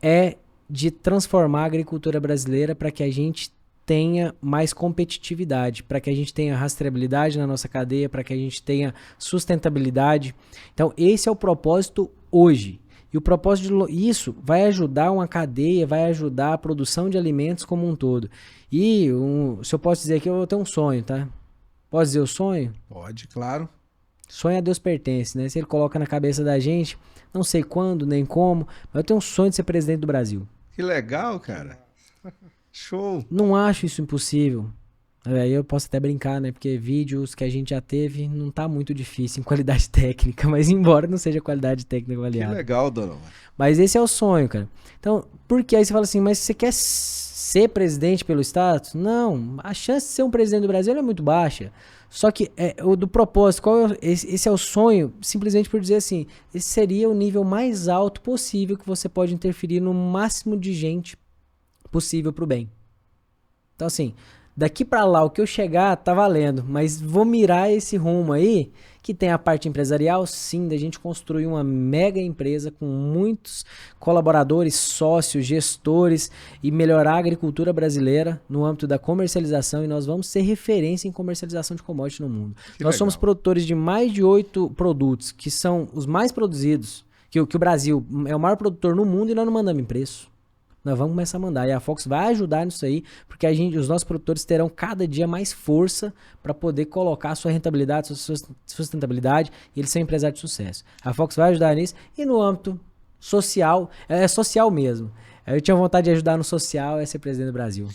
é de transformar a agricultura brasileira para que a gente tenha mais competitividade, para que a gente tenha rastreabilidade na nossa cadeia, para que a gente tenha sustentabilidade. Então, esse é o propósito hoje. E o propósito isso vai ajudar uma cadeia, vai ajudar a produção de alimentos como um todo. E se eu posso dizer que eu tenho um sonho, tá? Posso dizer o sonho? Pode, claro. Sonho a Deus pertence, né? Se ele coloca na cabeça da gente, não sei quando, nem como, mas eu tenho um sonho de ser presidente do Brasil. Que legal, cara. Show. Não acho isso impossível. Aí eu posso até brincar, né? Porque vídeos que a gente já teve não tá muito difícil em qualidade técnica, mas embora não seja qualidade técnica avaliada. Que legal, Donovan. Mas esse é o sonho, cara. Então, porque aí você fala assim, mas você quer ser presidente pelo status? Não, a chance de ser um presidente do Brasil é muito baixa. Só que o do propósito, esse é o sonho, simplesmente por dizer assim, esse seria o nível mais alto possível que você pode interferir no máximo de gente possível pro bem. Então assim, daqui pra lá o que eu chegar tá valendo, mas vou mirar esse rumo aí, que tem a parte empresarial, sim, da gente construir uma mega empresa com muitos colaboradores, sócios, gestores e melhorar a agricultura brasileira no âmbito da comercialização, e nós vamos ser referência em comercialização de commodities no mundo. Nós somos produtores de mais de 8 produtos, que são os mais produzidos, que o Brasil é o maior produtor no mundo e nós não mandamos em preço. Nós vamos começar a mandar. E a Fox vai ajudar nisso aí, porque os nossos produtores terão cada dia mais força para poder colocar a sua rentabilidade, sua sustentabilidade, e eles são empresários de sucesso. A Fox vai ajudar nisso. E no âmbito social, é social mesmo. Eu tinha vontade de ajudar no social, é ser presidente do Brasil.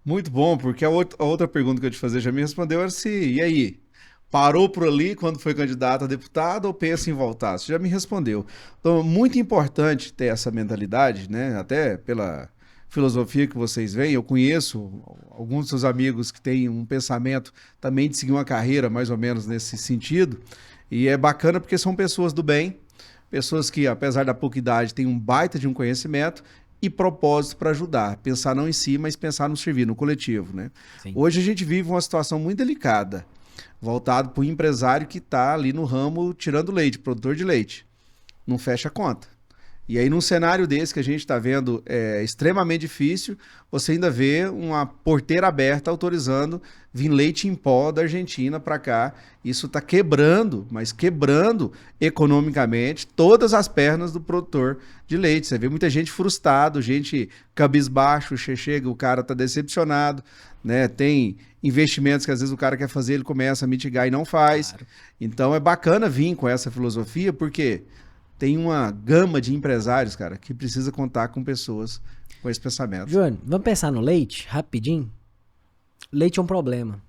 Muito bom, porque a outra pergunta que eu te fazer já me respondeu era e aí? Parou por ali quando foi candidato a deputado ou pensa em voltar? Você já me respondeu. Então, muito importante ter essa mentalidade, né? Até pela filosofia que vocês veem. Eu conheço alguns dos seus amigos que têm um pensamento também de seguir uma carreira mais ou menos nesse sentido. E é bacana porque são pessoas do bem, pessoas que, apesar da pouca idade, têm um baita de um conhecimento e propósito para ajudar. Pensar não em si, mas pensar no servir, no coletivo, né? Sim. Hoje a gente vive uma situação muito delicada, voltado para o empresário que está ali no ramo tirando leite, produtor de leite. Não fecha a conta. E aí, num cenário desse que a gente está vendo extremamente difícil, você ainda vê uma porteira aberta autorizando vir leite em pó da Argentina para cá. Isso está quebrando, mas quebrando economicamente todas as pernas do produtor de leite. Você vê muita gente frustrado, gente cabisbaixo, chega, o cara está decepcionado, né? Tem investimentos que às vezes o cara quer fazer, ele começa a mitigar e não faz. Claro. Então é bacana vir com essa filosofia, porque tem uma gama de empresários, cara, que precisa contar com pessoas com esse pensamento. João, vamos pensar no leite, rapidinho? Leite é um problema.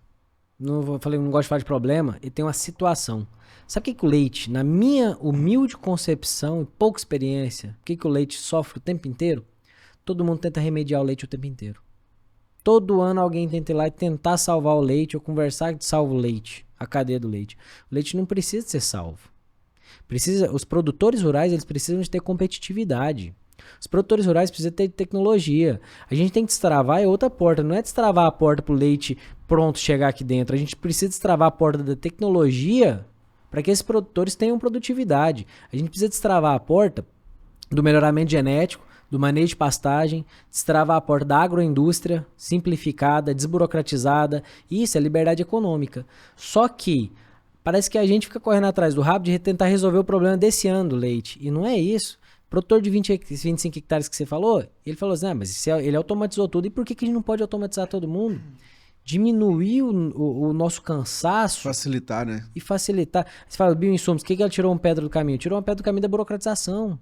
Eu falei, não gosto de falar de problema, e tem uma situação. Sabe o que o leite, na minha humilde concepção e pouca experiência, o que o leite sofre o tempo inteiro? Todo mundo tenta remediar o leite o tempo inteiro. Todo ano alguém tenta ir lá e tentar salvar o leite ou conversar que salva o leite, a cadeia do leite. O leite não precisa ser salvo. Os produtores rurais, eles precisam de ter competitividade. Os produtores rurais precisam ter tecnologia. A gente tem que destravar outra porta. Não é destravar a porta para o leite pronto chegar aqui dentro. A gente precisa destravar a porta da tecnologia para que esses produtores tenham produtividade. A gente precisa destravar a porta do melhoramento genético, do manejo de pastagem, destravar a porta da agroindústria, simplificada, desburocratizada. Isso é liberdade econômica. Só que parece que a gente fica correndo atrás do rabo de tentar resolver o problema desse ano do leite. E não é isso. Produtor de 25 hectares que você falou, ele falou assim, mas ele automatizou tudo. E por que a gente não pode automatizar todo mundo? Diminuir o nosso cansaço. Facilitar, né? E facilitar. Você fala, bioinsumos, o que ela tirou uma pedra do caminho? Tirou uma pedra do caminho da burocratização.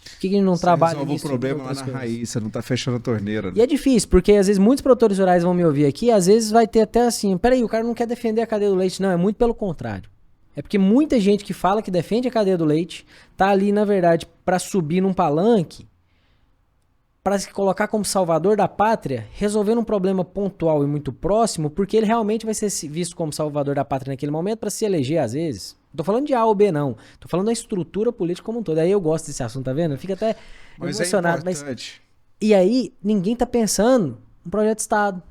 Por que ele não trabalha resolve nisso? O problema lá na raiz, você não tá fechando a torneira. Né? E é difícil, porque às vezes muitos produtores rurais vão me ouvir aqui, às vezes vai ter até assim, peraí, o cara não quer defender a cadeia do leite. Não, é muito pelo contrário. É porque muita gente que fala que defende a cadeia do leite tá ali, na verdade, para subir num palanque, para se colocar como salvador da pátria, resolvendo um problema pontual e muito próximo, porque ele realmente vai ser visto como salvador da pátria naquele momento para se eleger às vezes. Não tô falando de A ou B, não. Tô falando da estrutura política como um todo. Aí eu gosto desse assunto, tá vendo? Fica até emocionado. É importante. E aí, ninguém tá pensando um projeto de Estado,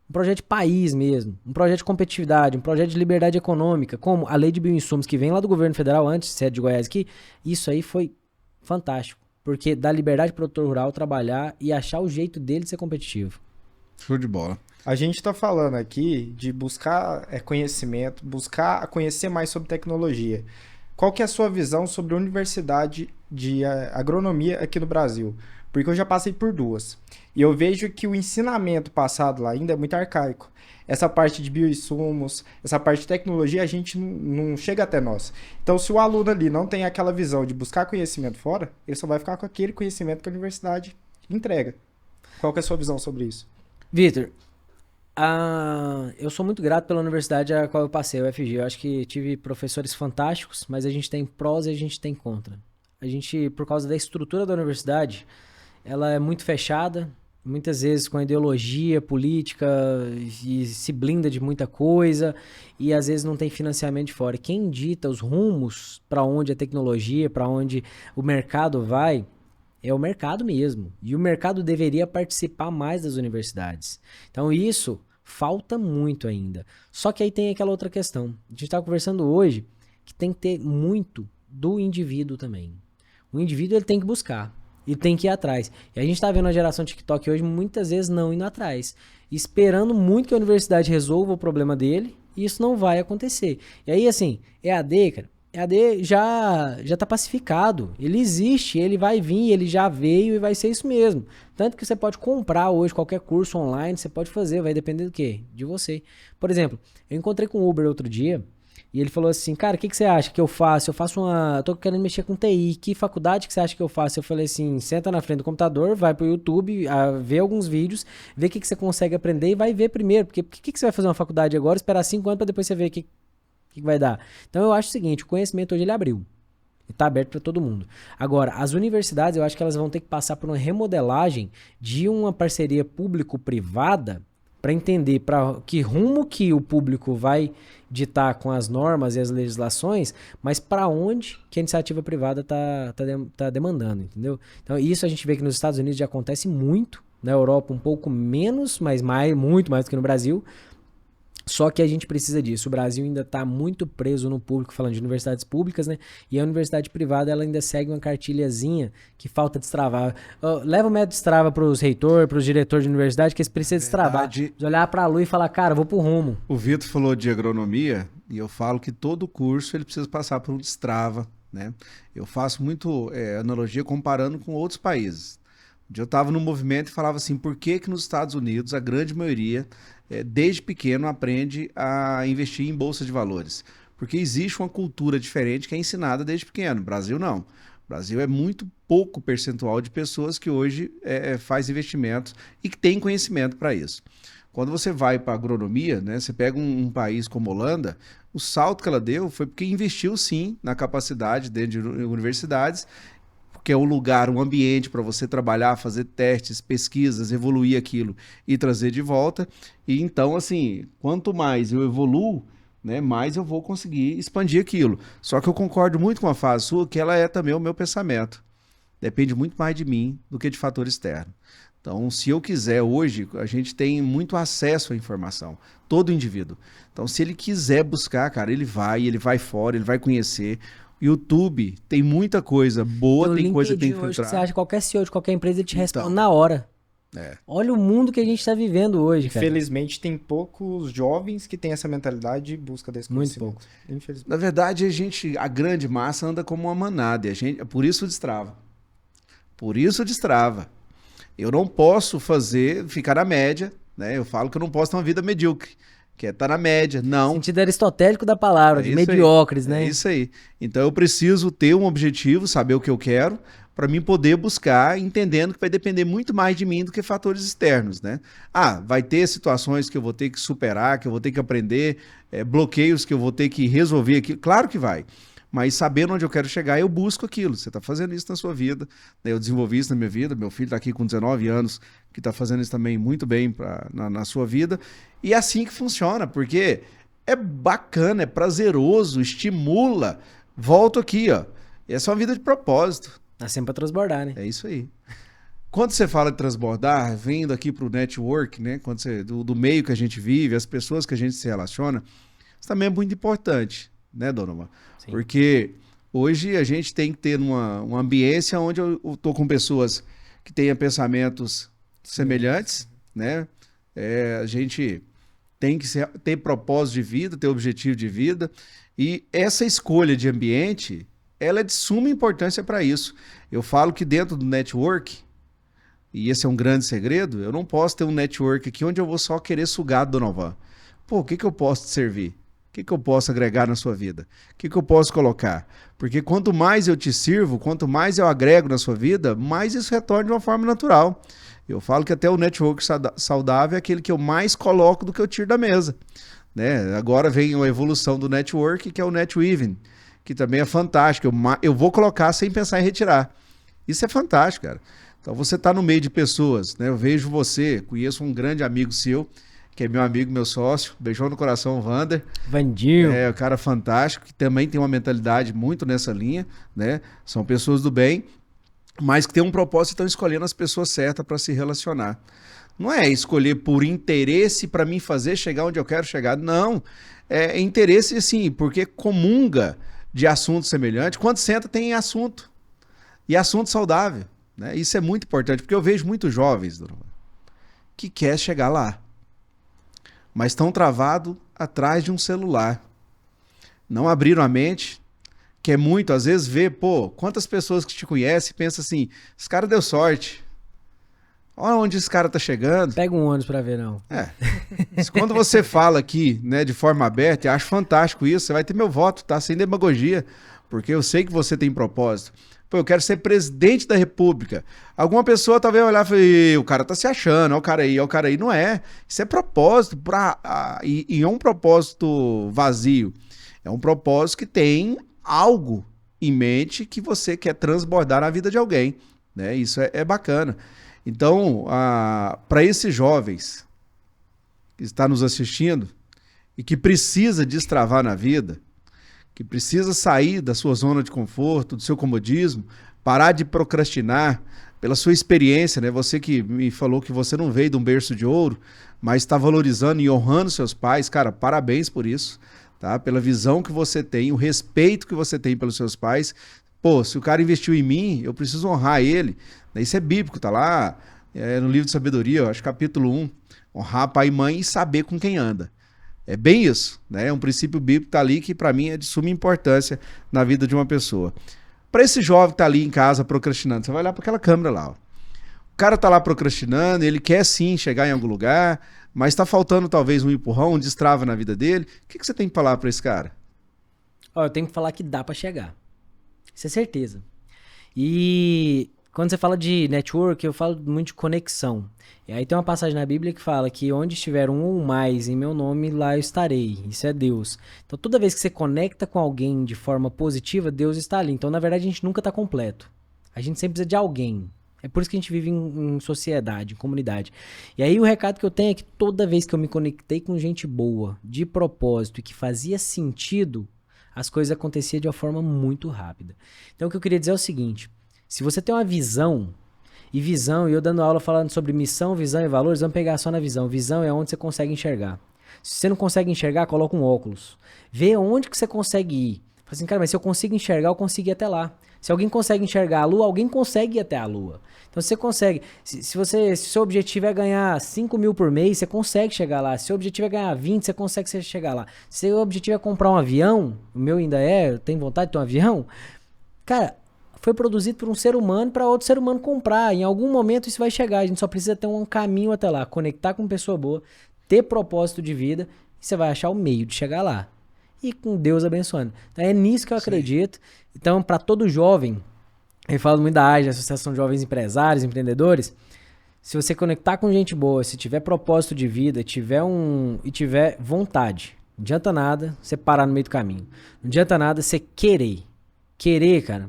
um projeto de país mesmo, um projeto de competitividade, um projeto de liberdade econômica, como a lei de bioinsumos que vem lá do governo federal antes, sede de Goiás aqui. Isso aí foi fantástico. Porque dá liberdade pro produtor rural trabalhar e achar o jeito dele de ser competitivo. Show de bola. A gente está falando aqui de buscar conhecimento, buscar conhecer mais sobre tecnologia. Qual que é a sua visão sobre a universidade de agronomia aqui no Brasil? Porque eu já passei por duas. E eu vejo que o ensinamento passado lá ainda é muito arcaico. Essa parte de bioinsumos, essa parte de tecnologia, a gente não chega até nós. Então, se o aluno ali não tem aquela visão de buscar conhecimento fora, ele só vai ficar com aquele conhecimento que a universidade entrega. Qual que é a sua visão sobre isso? Vitor, eu sou muito grato pela universidade a qual eu passei, a UFG. Eu acho que tive professores fantásticos, mas a gente tem prós e a gente tem contra. A gente, por causa da estrutura da universidade, ela é muito fechada, muitas vezes com ideologia política e se blinda de muita coisa e às vezes não tem financiamento de fora. Quem dita os rumos para onde a tecnologia, para onde o mercado vai, é o mercado mesmo. E o mercado deveria participar mais das universidades. Então isso falta muito ainda. Só que aí tem aquela outra questão. A gente está conversando hoje que tem que ter muito do indivíduo também. O indivíduo ele tem que buscar. E tem que ir atrás. E a gente tá vendo a geração TikTok hoje muitas vezes não indo atrás. Esperando muito que a universidade resolva o problema dele. E isso não vai acontecer. E aí, assim, EAD, cara. EAD já tá pacificado. Ele existe, ele vai vir, ele já veio e vai ser isso mesmo. Tanto que você pode comprar hoje qualquer curso online, você pode fazer. Vai depender do quê? De você. Por exemplo, eu encontrei com o Uber outro dia. E ele falou assim, cara, o que você acha que eu faço? Eu tô querendo mexer com TI, que faculdade que você acha que eu faço? Eu falei assim, senta na frente do computador, vai pro YouTube, vê alguns vídeos, vê o que você consegue aprender e vai ver primeiro. Porque por que você vai fazer uma faculdade agora, esperar 5 anos pra depois você ver o que vai dar? Então eu acho o seguinte, o conhecimento hoje ele abriu. E tá aberto para todo mundo. Agora, as universidades, eu acho que elas vão ter que passar por uma remodelagem de uma parceria público-privada para entender para que rumo que o público vai ditar com as normas e as legislações, mas para onde que a iniciativa privada tá demandando, entendeu? Então isso a gente vê que nos Estados Unidos já acontece muito, na Europa um pouco menos, mas muito mais do que no Brasil. Só que a gente precisa disso. O Brasil ainda está muito preso no público, falando de universidades públicas, né? E a universidade privada, ela ainda segue uma cartilhazinha que falta destravar. Leva o método de destrava para os reitores, para os diretores de universidade, que eles precisam destravar. De olhar para a lua e falar, cara, vou pro rumo. O Vitor falou de agronomia e eu falo que todo curso ele precisa passar por um destrava, né? Eu faço muito analogia comparando com outros países. Eu estava no movimento e falava assim, por que nos Estados Unidos a grande maioria, desde pequeno, aprende a investir em bolsa de valores? Porque existe uma cultura diferente que é ensinada desde pequeno. No Brasil, não. No Brasil é muito pouco percentual de pessoas que hoje faz investimentos e que tem conhecimento para isso. Quando você vai para a agronomia, né, você pega um país como a Holanda, o salto que ela deu foi porque investiu sim na capacidade dentro de universidades, que é um lugar, um ambiente para você trabalhar, fazer testes, pesquisas, evoluir aquilo e trazer de volta. E então, assim, quanto mais eu evoluo, né, mais eu vou conseguir expandir aquilo. Só que eu concordo muito com a fase sua, que ela é também o meu pensamento. Depende muito mais de mim do que de fator externo. Então, se eu quiser hoje, a gente tem muito acesso à informação, todo indivíduo. Então, se ele quiser buscar, cara, ele vai fora, ele vai conhecer. YouTube, tem muita coisa boa, Então, tem coisa que tem LinkedIn hoje, filtrado. você acha qualquer CEO de qualquer empresa, ele te responde Então. na hora. É. Olha o mundo que a gente tá vivendo hoje, cara. Infelizmente, tem poucos jovens que têm essa mentalidade de busca desse Muito conhecimento. Infelizmente. Na verdade, a grande massa anda como uma manada, e por isso destrava. Por isso destrava. Eu não posso ficar na média, né? Eu falo que eu não posso ter uma vida medíocre, que é estar na média. Não. Sentido aristotélico da palavra, É de isso aí. mediocres, né? É isso aí. Então eu preciso ter um objetivo, saber o que eu quero, para mim poder buscar, entendendo que vai depender muito mais de mim do que fatores externos, né? Vai ter situações que eu vou ter que superar, que eu vou ter que aprender, bloqueios que eu vou ter que resolver aqui. Claro que vai. Mas sabendo onde eu quero chegar, eu busco aquilo. Você está fazendo isso na sua vida, né? Eu desenvolvi isso na minha vida. Meu filho está aqui com 19 anos, que está fazendo isso também muito bem na sua vida. E é assim que funciona, porque é bacana, é prazeroso, estimula. Volto aqui, ó. Essa é uma vida de propósito. Tá sempre pra transbordar, né? É isso aí. Quando você fala de transbordar, vindo aqui para o network, né? Quando do meio que a gente vive, as pessoas que a gente se relaciona, isso também é muito importante, né, Donovan? Sim. Porque hoje a gente tem que ter uma ambiência onde eu estou com pessoas que tenham pensamentos semelhantes, né? A gente tem que ter propósito de vida, ter objetivo de vida, e essa escolha de ambiente, ela é de suma importância para isso. Eu falo que dentro do network, e esse é um grande segredo, eu não posso ter um network aqui onde eu vou só querer sugar do Donovan. Pô, o que eu posso te servir? O que eu posso agregar na sua vida? O que eu posso colocar? Porque quanto mais eu te sirvo, quanto mais eu agrego na sua vida, mais isso retorna de uma forma natural. Eu falo que até o network saudável é aquele que eu mais coloco do que eu tiro da mesa, né? Agora vem a evolução do network, que é o netweaving, que também é fantástico. Eu vou colocar sem pensar em retirar. Isso é fantástico, cara. Então você está no meio de pessoas, né? Eu vejo você, conheço um grande amigo seu, que é meu amigo, meu sócio, beijão no coração, o Vander. Vandinho. É um cara fantástico, que também tem uma mentalidade muito nessa linha, né? São pessoas do bem, mas que tem um propósito e estão escolhendo as pessoas certas para se relacionar. Não é escolher por interesse para mim fazer chegar onde eu quero chegar, não. É interesse, assim, porque comunga de assuntos semelhantes. Quando senta, tem assunto. E assunto saudável, né? Isso é muito importante, porque eu vejo muitos jovens, Donovan, que quer chegar lá, mas estão travados atrás de um celular. Não abriram a mente, quer muito, às vezes vê, pô, quantas pessoas que te conhecem pensam assim, esse cara deu sorte. Olha onde esse cara tá chegando. Pega um ônibus pra ver, não. Quando você fala aqui, né, de forma aberta, eu acho fantástico isso, você vai ter meu voto, tá? Sem demagogia, porque eu sei que você tem propósito. Pô, eu quero ser presidente da República. Alguma pessoa talvez olhar e falar, o cara tá se achando, olha o cara aí. Não é. Isso é propósito, e é um propósito vazio. É um propósito que tem algo em mente que você quer transbordar na vida de alguém, né? Isso é bacana. Então, para esses jovens que estão nos assistindo e que precisa destravar na vida, que precisa sair da sua zona de conforto, do seu comodismo, parar de procrastinar, pela sua experiência, né? Você que me falou que você não veio de um berço de ouro, mas está valorizando e honrando seus pais, cara, parabéns por isso, tá? Pela visão que você tem, o respeito que você tem pelos seus pais. Pô, se o cara investiu em mim, eu preciso honrar ele. Isso é bíblico, tá lá no livro de sabedoria, eu acho capítulo 1, honrar pai e mãe e saber com quem anda. É bem isso, né? É um princípio bíblico que tá ali que para mim é de suma importância na vida de uma pessoa. Para esse jovem que tá ali em casa procrastinando, você vai olhar para aquela câmera lá, ó. O cara tá lá procrastinando, ele quer sim chegar em algum lugar, mas tá faltando talvez um empurrão, um destrava na vida dele. O que você tem que falar para esse cara? Ó, eu tenho que falar que dá pra chegar. Isso é certeza. E quando você fala de network, eu falo muito de conexão. E aí tem uma passagem na Bíblia que fala que onde estiver um ou mais em meu nome, lá eu estarei. Isso é Deus. Então toda vez que você conecta com alguém de forma positiva, Deus está ali. Então na verdade a gente nunca está completo. A gente sempre precisa de alguém. É por isso que a gente vive em sociedade, em comunidade. E aí o recado que eu tenho é que toda vez que eu me conectei com gente boa, de propósito e que fazia sentido, as coisas aconteciam de uma forma muito rápida. Então o que eu queria dizer é o seguinte: se você tem uma visão, e eu dando aula falando sobre missão, visão e valores, vamos pegar só na visão. Visão é onde você consegue enxergar. Se você não consegue enxergar, coloca um óculos. Vê onde que você consegue ir. assim, cara, mas se eu consigo enxergar, eu consigo ir até lá. Se alguém consegue enxergar a lua, alguém consegue ir até a lua. Então você consegue. Se o seu objetivo é ganhar 5 mil por mês, você consegue chegar lá. Se o seu objetivo é ganhar 20, você consegue chegar lá. Se o objetivo é comprar um avião, o meu ainda eu tenho vontade de ter um avião. Cara, foi produzido por um ser humano para outro ser humano comprar. Em algum momento isso vai chegar. A gente só precisa ter um caminho até lá. Conectar com pessoa boa, ter propósito de vida. E você vai achar o meio de chegar lá. E com Deus abençoando. Então é nisso que eu acredito. Então, para todo jovem, eu falo muito da AGE, Associação de Jovens Empresários, Empreendedores, se você conectar com gente boa, se tiver propósito de vida, tiver vontade, não adianta nada você parar no meio do caminho. Não adianta nada você querer. Querer, cara,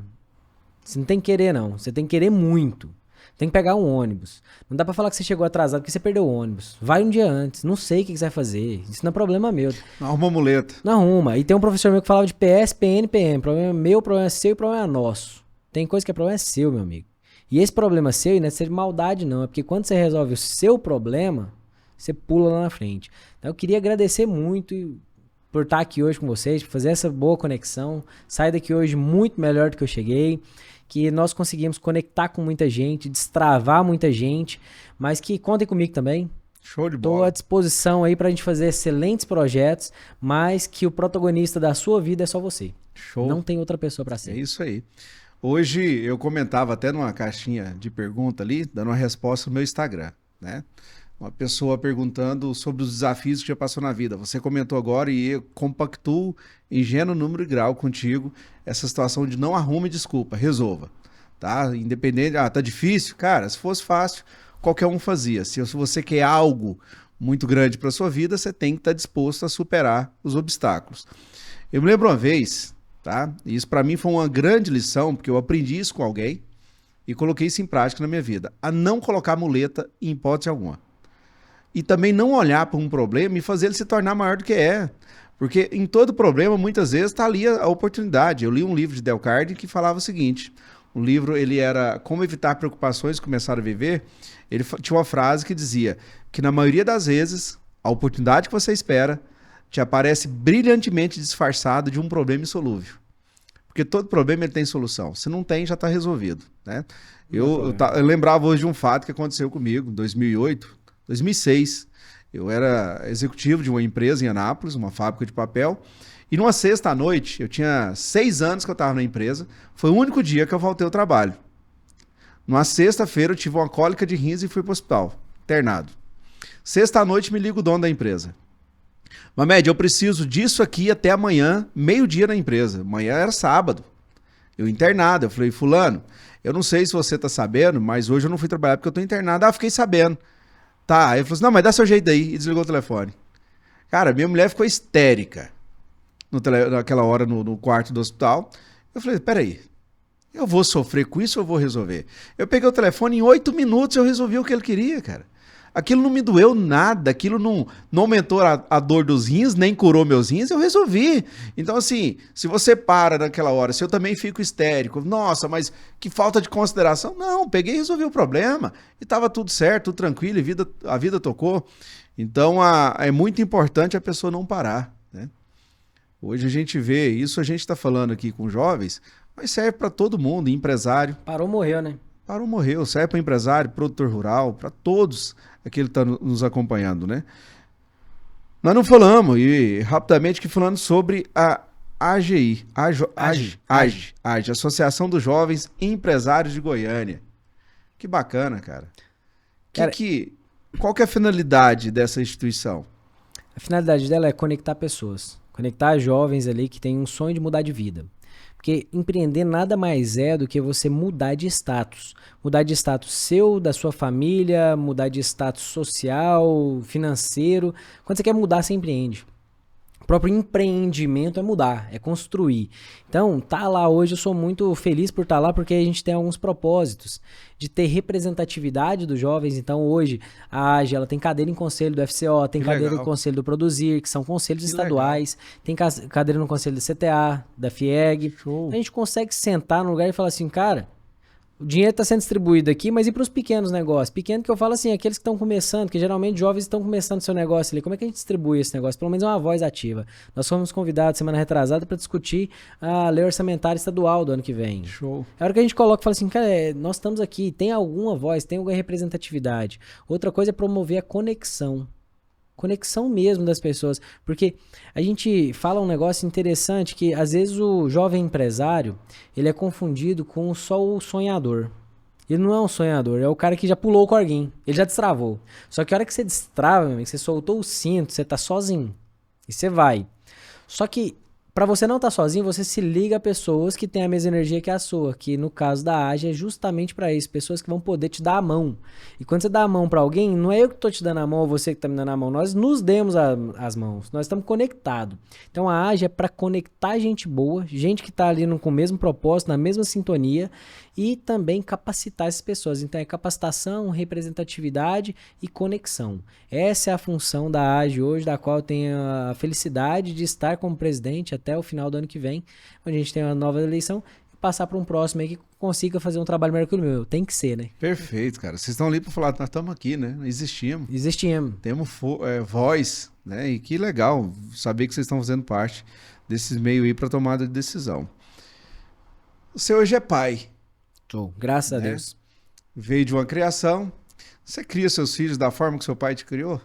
você não tem que querer não, você tem que querer muito. Tem que pegar um ônibus. Não dá pra falar que você chegou atrasado porque você perdeu o ônibus. Vai um dia antes. Não sei o que você vai fazer. Isso não é problema meu. Não arruma muleta. Não arruma. E tem um professor meu que falava de PS, PN, PM. Problema meu, problema é seu e problema é nosso. Tem coisa que é problema seu, meu amigo. E esse problema seu não é ser de maldade, não. É porque quando você resolve o seu problema, você pula lá na frente. Então eu queria agradecer muito por estar aqui hoje com vocês, por fazer essa boa conexão. Sair daqui hoje muito melhor do que eu cheguei. Que nós conseguimos conectar com muita gente, destravar muita gente, mas que contem comigo também. Show de bola. Estou à disposição aí pra gente fazer excelentes projetos, mas que o protagonista da sua vida é só você. Show. Não tem outra pessoa pra ser. É isso aí. Hoje eu comentava até numa caixinha de pergunta ali, dando uma resposta no meu Instagram, né? Uma pessoa perguntando sobre os desafios que já passou na vida. Você comentou agora e eu compactuo em gênero, número e grau contigo essa situação de não arrume desculpa, resolva, tá? Independente, tá difícil? Cara, se fosse fácil, qualquer um fazia. Se você quer algo muito grande para sua vida, você tem que estar disposto a superar os obstáculos. Eu me lembro uma vez, tá? E isso para mim foi uma grande lição, porque eu aprendi isso com alguém e coloquei isso em prática na minha vida, a não colocar muleta em hipótese alguma. E também não olhar para um problema e fazer ele se tornar maior do que é. Porque em todo problema, muitas vezes, está ali a oportunidade. Eu li um livro de Dale Carnegie que falava o seguinte, o livro ele era Como Evitar Preocupações e Começar a Viver. Ele tinha uma frase que dizia que na maioria das vezes, a oportunidade que você espera te aparece brilhantemente disfarçado de um problema insolúvel. Porque todo problema ele tem solução. Se não tem, já está resolvido, né? Eu lembrava hoje de um fato que aconteceu comigo em 2006, eu era executivo de uma empresa em Anápolis, uma fábrica de papel, e numa sexta à noite, eu tinha 6 anos que eu estava na empresa, foi o único dia que eu voltei ao trabalho. Numa sexta-feira eu tive uma cólica de rins e fui para o hospital, internado. Sexta à noite me liga o dono da empresa. Mamed, eu preciso disso aqui até amanhã, meio-dia na empresa. Amanhã era sábado. Eu internado, eu falei, fulano, eu não sei se você tá sabendo, mas hoje eu não fui trabalhar porque eu tô internado. Ah, fiquei sabendo. Tá, aí ele falou assim, não, mas dá seu jeito aí, e desligou o telefone. Cara, minha mulher ficou histérica naquela hora no quarto do hospital. Eu falei, peraí, eu vou sofrer com isso ou eu vou resolver? Eu peguei o telefone, em 8 minutos eu resolvi o que ele queria, cara. Aquilo não me doeu nada, aquilo não aumentou a dor dos rins, nem curou meus rins, eu resolvi. Então, assim, se você para naquela hora, se eu também fico histérico, nossa, mas que falta de consideração. Não, peguei e resolvi o problema. E estava tudo certo, tudo tranquilo, e a vida tocou. Então, é muito importante a pessoa não parar, né? Hoje a gente vê, isso a gente está falando aqui com jovens, mas serve para todo mundo, empresário. Parou, morreu, né? Parou, morreu. Serve para empresário, produtor rural, para todos aquele que está nos acompanhando, né? Nós não falamos, e rapidamente que falando sobre a AGI, Associação dos Jovens Empresários de Goiânia. Que bacana, cara. Qual que é a finalidade dessa instituição? A finalidade dela é conectar pessoas. Conectar jovens ali que têm um sonho de mudar de vida. Porque empreender nada mais é do que você mudar de status. Mudar de status seu, da sua família, mudar de status social, financeiro. Quando você quer mudar, você empreende. O próprio empreendimento é mudar, é construir. Então, tá lá hoje, eu sou muito feliz por estar lá, porque a gente tem alguns propósitos de ter representatividade dos jovens. Então, hoje, a AGE, ela tem cadeira em conselho do FCO, tem cadeira no conselho do Produzir, que são conselhos estaduais, tem cadeira no conselho do CTA, da FIEG. Show. A gente consegue sentar no lugar e falar assim, cara, O dinheiro está sendo distribuído aqui, mas e para os pequenos negócios? Pequeno que eu falo assim, aqueles que estão começando, que geralmente jovens estão começando seu negócio ali. Como é que a gente distribui esse negócio? Pelo menos é uma voz ativa. Nós fomos convidados semana retrasada para discutir a lei orçamentária estadual do ano que vem. Show. É a hora que a gente coloca e fala assim, cara, nós estamos aqui, tem alguma voz, tem alguma representatividade. Outra coisa é promover a conexão. Conexão mesmo das pessoas. Porque a gente fala um negócio interessante que às vezes o jovem empresário, ele é confundido com só o sonhador. Ele não é um sonhador, é o cara que já pulou o corguinho, ele já destravou. Só que a hora que você destrava, meu amigo, você soltou o cinto, você tá sozinho. E você vai. Só que pra você não estar sozinho, você se liga a pessoas que têm a mesma energia que a sua, que no caso da AGE é justamente pra isso, pessoas que vão poder te dar a mão. E quando você dá a mão pra alguém, não é eu que tô te dando a mão ou você que tá me dando a mão, nós nos demos as mãos, nós estamos conectados. Então a AGE é pra conectar gente boa, gente que tá ali com o mesmo propósito, na mesma sintonia, e também capacitar essas pessoas. Então é capacitação, representatividade e conexão. Essa é a função da AGE hoje, da qual eu tenho a felicidade de estar como presidente até o final do ano que vem, onde a gente tem uma nova eleição, e passar para um próximo aí que consiga fazer um trabalho melhor que o meu. Tem que ser, né? Perfeito, cara. Vocês estão ali para falar, nós estamos aqui, né? Existimos. Existimos. Temos voz, né? E que legal saber que vocês estão fazendo parte desses meios aí para tomada de decisão. Você hoje é pai. Graças a né? Deus. Veio de uma criação. Você cria seus filhos da forma que seu pai te criou?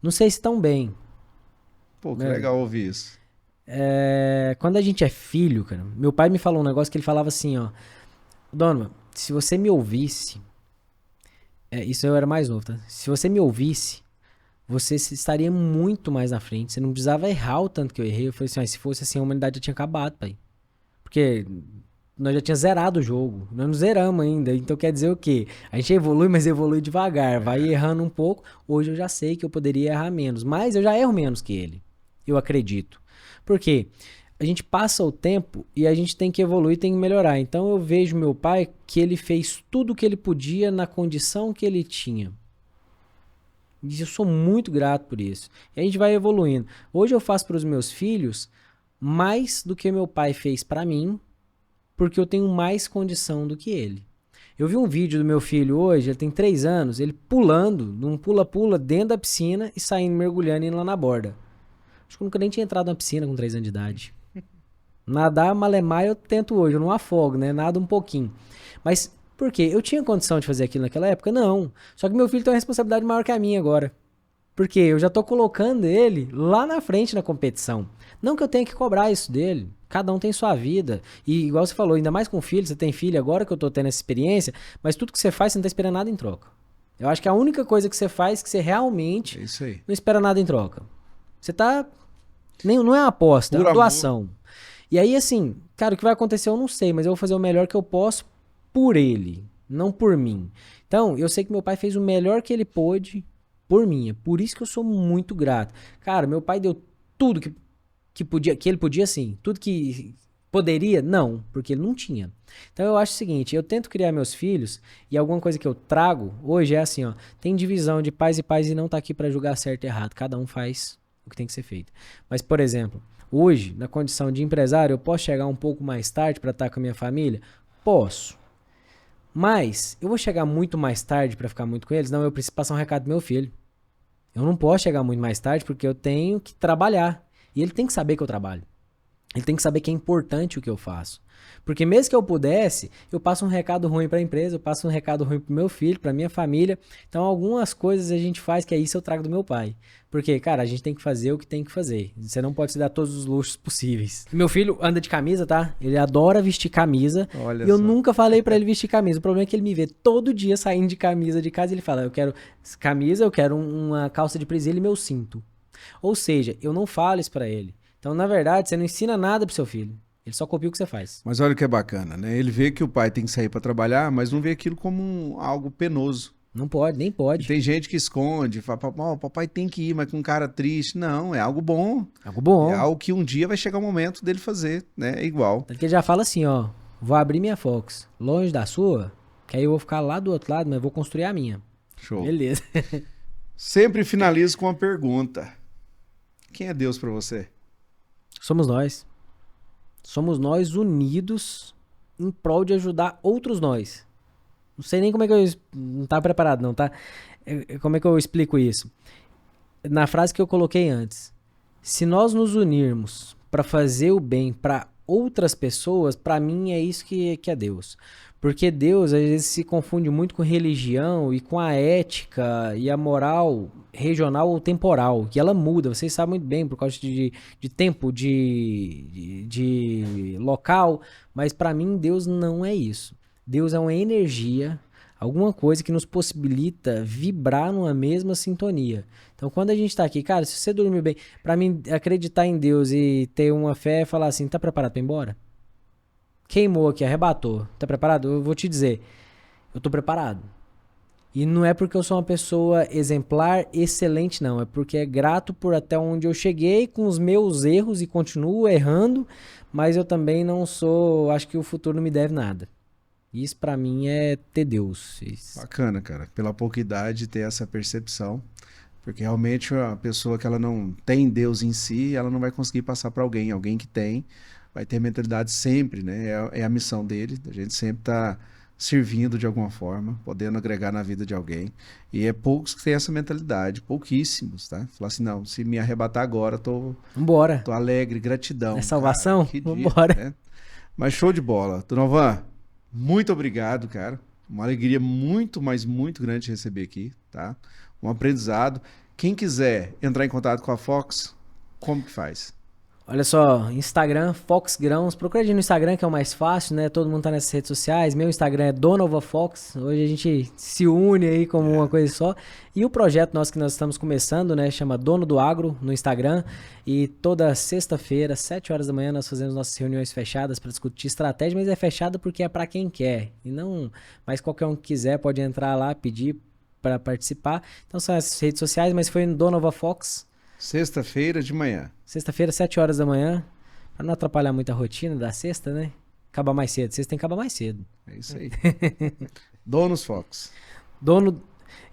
Não sei se tão bem. Pô, que legal ouvir isso. Quando a gente é filho, cara, meu pai me falou um negócio que ele falava assim, ó, Donovan, se você me ouvisse, isso eu era mais novo, tá? Se você me ouvisse, você estaria muito mais na frente, você não precisava errar o tanto que eu errei. Eu falei assim, se fosse assim, a humanidade já tinha acabado, pai. Porque nós já tínhamos zerado o jogo, nós não zeramos ainda, então quer dizer o quê? A gente evolui, mas evolui devagar, vai errando um pouco. Hoje eu já sei que eu poderia errar menos, mas eu já erro menos que ele, eu acredito. Por quê? A gente passa o tempo e a gente tem que evoluir, tem que melhorar. Então eu vejo meu pai que ele fez tudo o que ele podia na condição que ele tinha. E eu sou muito grato por isso. E a gente vai evoluindo. Hoje eu faço para os meus filhos mais do que meu pai fez para mim, porque eu tenho mais condição do que ele. Eu vi um vídeo do meu filho hoje, ele tem 3 anos, ele pulando, num pula-pula dentro da piscina e saindo mergulhando e indo lá na borda. Acho que eu nunca nem tinha entrado na piscina com 3 anos de idade. Nadar malemar eu tento hoje, eu não afogo, né? Nado um pouquinho. Mas por quê? Eu tinha condição de fazer aquilo naquela época? Não. Só que meu filho tem uma responsabilidade maior que a minha agora. Porque eu já tô colocando ele lá na frente na competição. Não que eu tenha que cobrar isso dele. Cada um tem sua vida. E igual você falou, ainda mais com filho, você tem filho agora que eu tô tendo essa experiência, mas tudo que você faz, você não tá esperando nada em troca. Eu acho que a única coisa que você faz é que você realmente não espera nada em troca. Você tá... Não é uma aposta, é uma doação. E aí, assim, cara, o que vai acontecer eu não sei, mas eu vou fazer o melhor que eu posso por ele, não por mim. Então, eu sei que meu pai fez o melhor que ele pôde por mim. É por isso que eu sou muito grato. Cara, meu pai deu tudo que ele podia, sim. Tudo que poderia, não, porque ele não tinha. Então eu acho o seguinte, eu tento criar meus filhos e alguma coisa que eu trago hoje é assim, ó, tem divisão de pais e não tá aqui para julgar certo e errado. Cada um faz o que tem que ser feito. Mas, por exemplo, hoje, na condição de empresário, eu posso chegar um pouco mais tarde para estar com a minha família? Posso. Mas eu vou chegar muito mais tarde para ficar muito com eles? Não, eu preciso passar um recado pro meu filho. Eu não posso chegar muito mais tarde porque eu tenho que trabalhar. E ele tem que saber que eu trabalho. Ele tem que saber que é importante o que eu faço. Porque mesmo que eu pudesse, eu passo um recado ruim para a empresa, eu passo um recado ruim pro meu filho, pra minha família. Então algumas coisas a gente faz que é isso eu trago do meu pai. Porque, cara, a gente tem que fazer o que tem que fazer. Você não pode se dar todos os luxos possíveis. Meu filho anda de camisa, tá? Ele adora vestir camisa. Olha e eu só. nunca falei pra ele vestir camisa. O problema é que ele me vê todo dia saindo de camisa de casa e ele fala, eu quero camisa, eu quero uma calça de presilha e meu cinto. Ou seja, eu não falo isso pra ele. Então, na verdade, você não ensina nada pro seu filho. Ele só copia o que você faz. Mas olha o que é bacana, né? Ele vê que o pai tem que sair para trabalhar, mas não vê aquilo como algo penoso. Não pode, nem pode. E tem gente que esconde, fala, oh, papai tem que ir, mas com cara triste. Não, é algo bom. Algo bom. É algo que um dia vai chegar o momento dele fazer, né? É igual. Porque ele já fala assim, ó, vou abrir minha Fox longe da sua, que aí eu vou ficar lá do outro lado, mas eu vou construir a minha. Show. Beleza. Sempre finalizo com uma pergunta. Quem é Deus para você? Somos nós. Somos nós unidos em prol de ajudar outros nós. Não sei nem como é que eu... Não tá preparado, não, tá? Como é que eu explico isso? Na frase que eu coloquei antes. Se nós nos unirmos para fazer o bem para outras pessoas, para mim é isso que é Deus. Porque Deus, às vezes, se confunde muito com religião e com a ética e a moral regional ou temporal, que ela muda, vocês sabem muito bem, por causa de tempo, de local, mas para mim Deus não é isso. Deus é uma energia, alguma coisa que nos possibilita vibrar numa mesma sintonia. Então, quando a gente tá aqui, cara, se você dormir bem, pra mim, acreditar em Deus e ter uma fé é falar assim, tá preparado pra ir embora? Queimou aqui, arrebatou. Tá preparado? Eu vou te dizer, eu tô preparado. E não é porque eu sou uma pessoa exemplar, excelente, não. É porque é grato por até onde eu cheguei com os meus erros e continuo errando, mas eu também não sou, acho que o futuro não me deve nada. Isso pra mim é ter Deus. Isso. Bacana, cara. Pela pouca idade ter essa percepção. Porque realmente a pessoa que ela não tem Deus em si, ela não vai conseguir passar para alguém. Alguém que tem, vai ter mentalidade sempre, né? É a missão dele. A gente sempre tá servindo de alguma forma, podendo agregar na vida de alguém. E é poucos que têm essa mentalidade, pouquíssimos, tá? Falar assim, não, se me arrebatar agora, Vambora. tô alegre, gratidão. É salvação? Cara, que Vambora. dia, né? Mas show de bola. Donovan, muito obrigado, cara. Uma alegria muito, mas muito grande te receber aqui, tá? Um aprendizado. Quem quiser entrar em contato com a Fox, como que faz? Olha só, Instagram, Fox Grãos. Procura a gente no Instagram, que é o mais fácil, né? Todo mundo tá nessas redes sociais. Meu Instagram é Donova Fox. Hoje a gente se une aí como uma coisa só. E o projeto nosso que nós estamos começando, né? Chama Dono do Agro no Instagram. E toda sexta-feira, 7 horas da manhã, nós fazemos nossas reuniões fechadas para discutir estratégia. Mas é fechada porque é para quem quer. E não... Mas qualquer um que quiser pode entrar lá, pedir para participar. Então são essas redes sociais, mas foi no Donova Fox. Sexta-feira de manhã. Sexta-feira, 7 horas da manhã. Pra não atrapalhar muito a rotina da sexta, né? Acaba mais cedo. Sexta tem que acabar mais cedo. É isso aí. Donos Fox.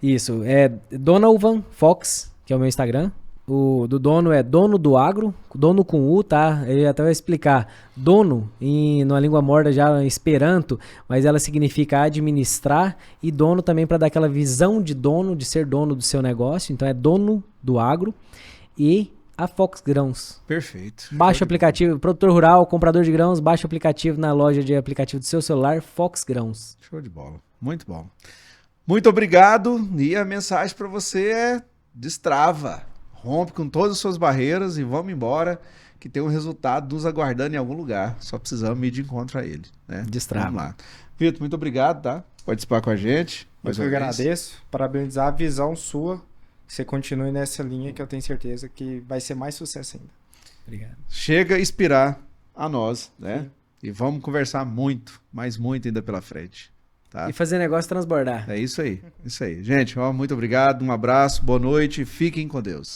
Isso. É Donovan Fox, que é o meu Instagram. O do dono é Dono do Agro. Dono com U, tá? Ele até vai explicar. Dono, numa língua morta já Esperanto, mas ela significa administrar. E dono também para dar aquela visão de dono, de ser dono do seu negócio. Então é Dono do Agro. E a Fox Grãos. Perfeito. Baixa o aplicativo, produtor rural, comprador de grãos, baixa o aplicativo na loja de aplicativo do seu celular, Fox Grãos. Show de bola. Muito bom. Muito obrigado. E a mensagem para você é destrava. Rompe com todas as suas barreiras e vamos embora, que tem um resultado nos aguardando em algum lugar. Só precisamos ir de encontro a ele, né? Destrava. Vamos lá. Vitor, muito obrigado, tá? Participar com a gente. Eu que agradeço. Parabenizar a visão sua. Que você continue nessa linha que eu tenho certeza que vai ser mais sucesso ainda. Obrigado. Chega a inspirar a nós, né? Sim. E vamos conversar muito, mas muito ainda pela frente. Tá? E fazer negócio transbordar. É isso aí, isso aí. Gente, ó, muito obrigado, um abraço, boa noite, fiquem com Deus.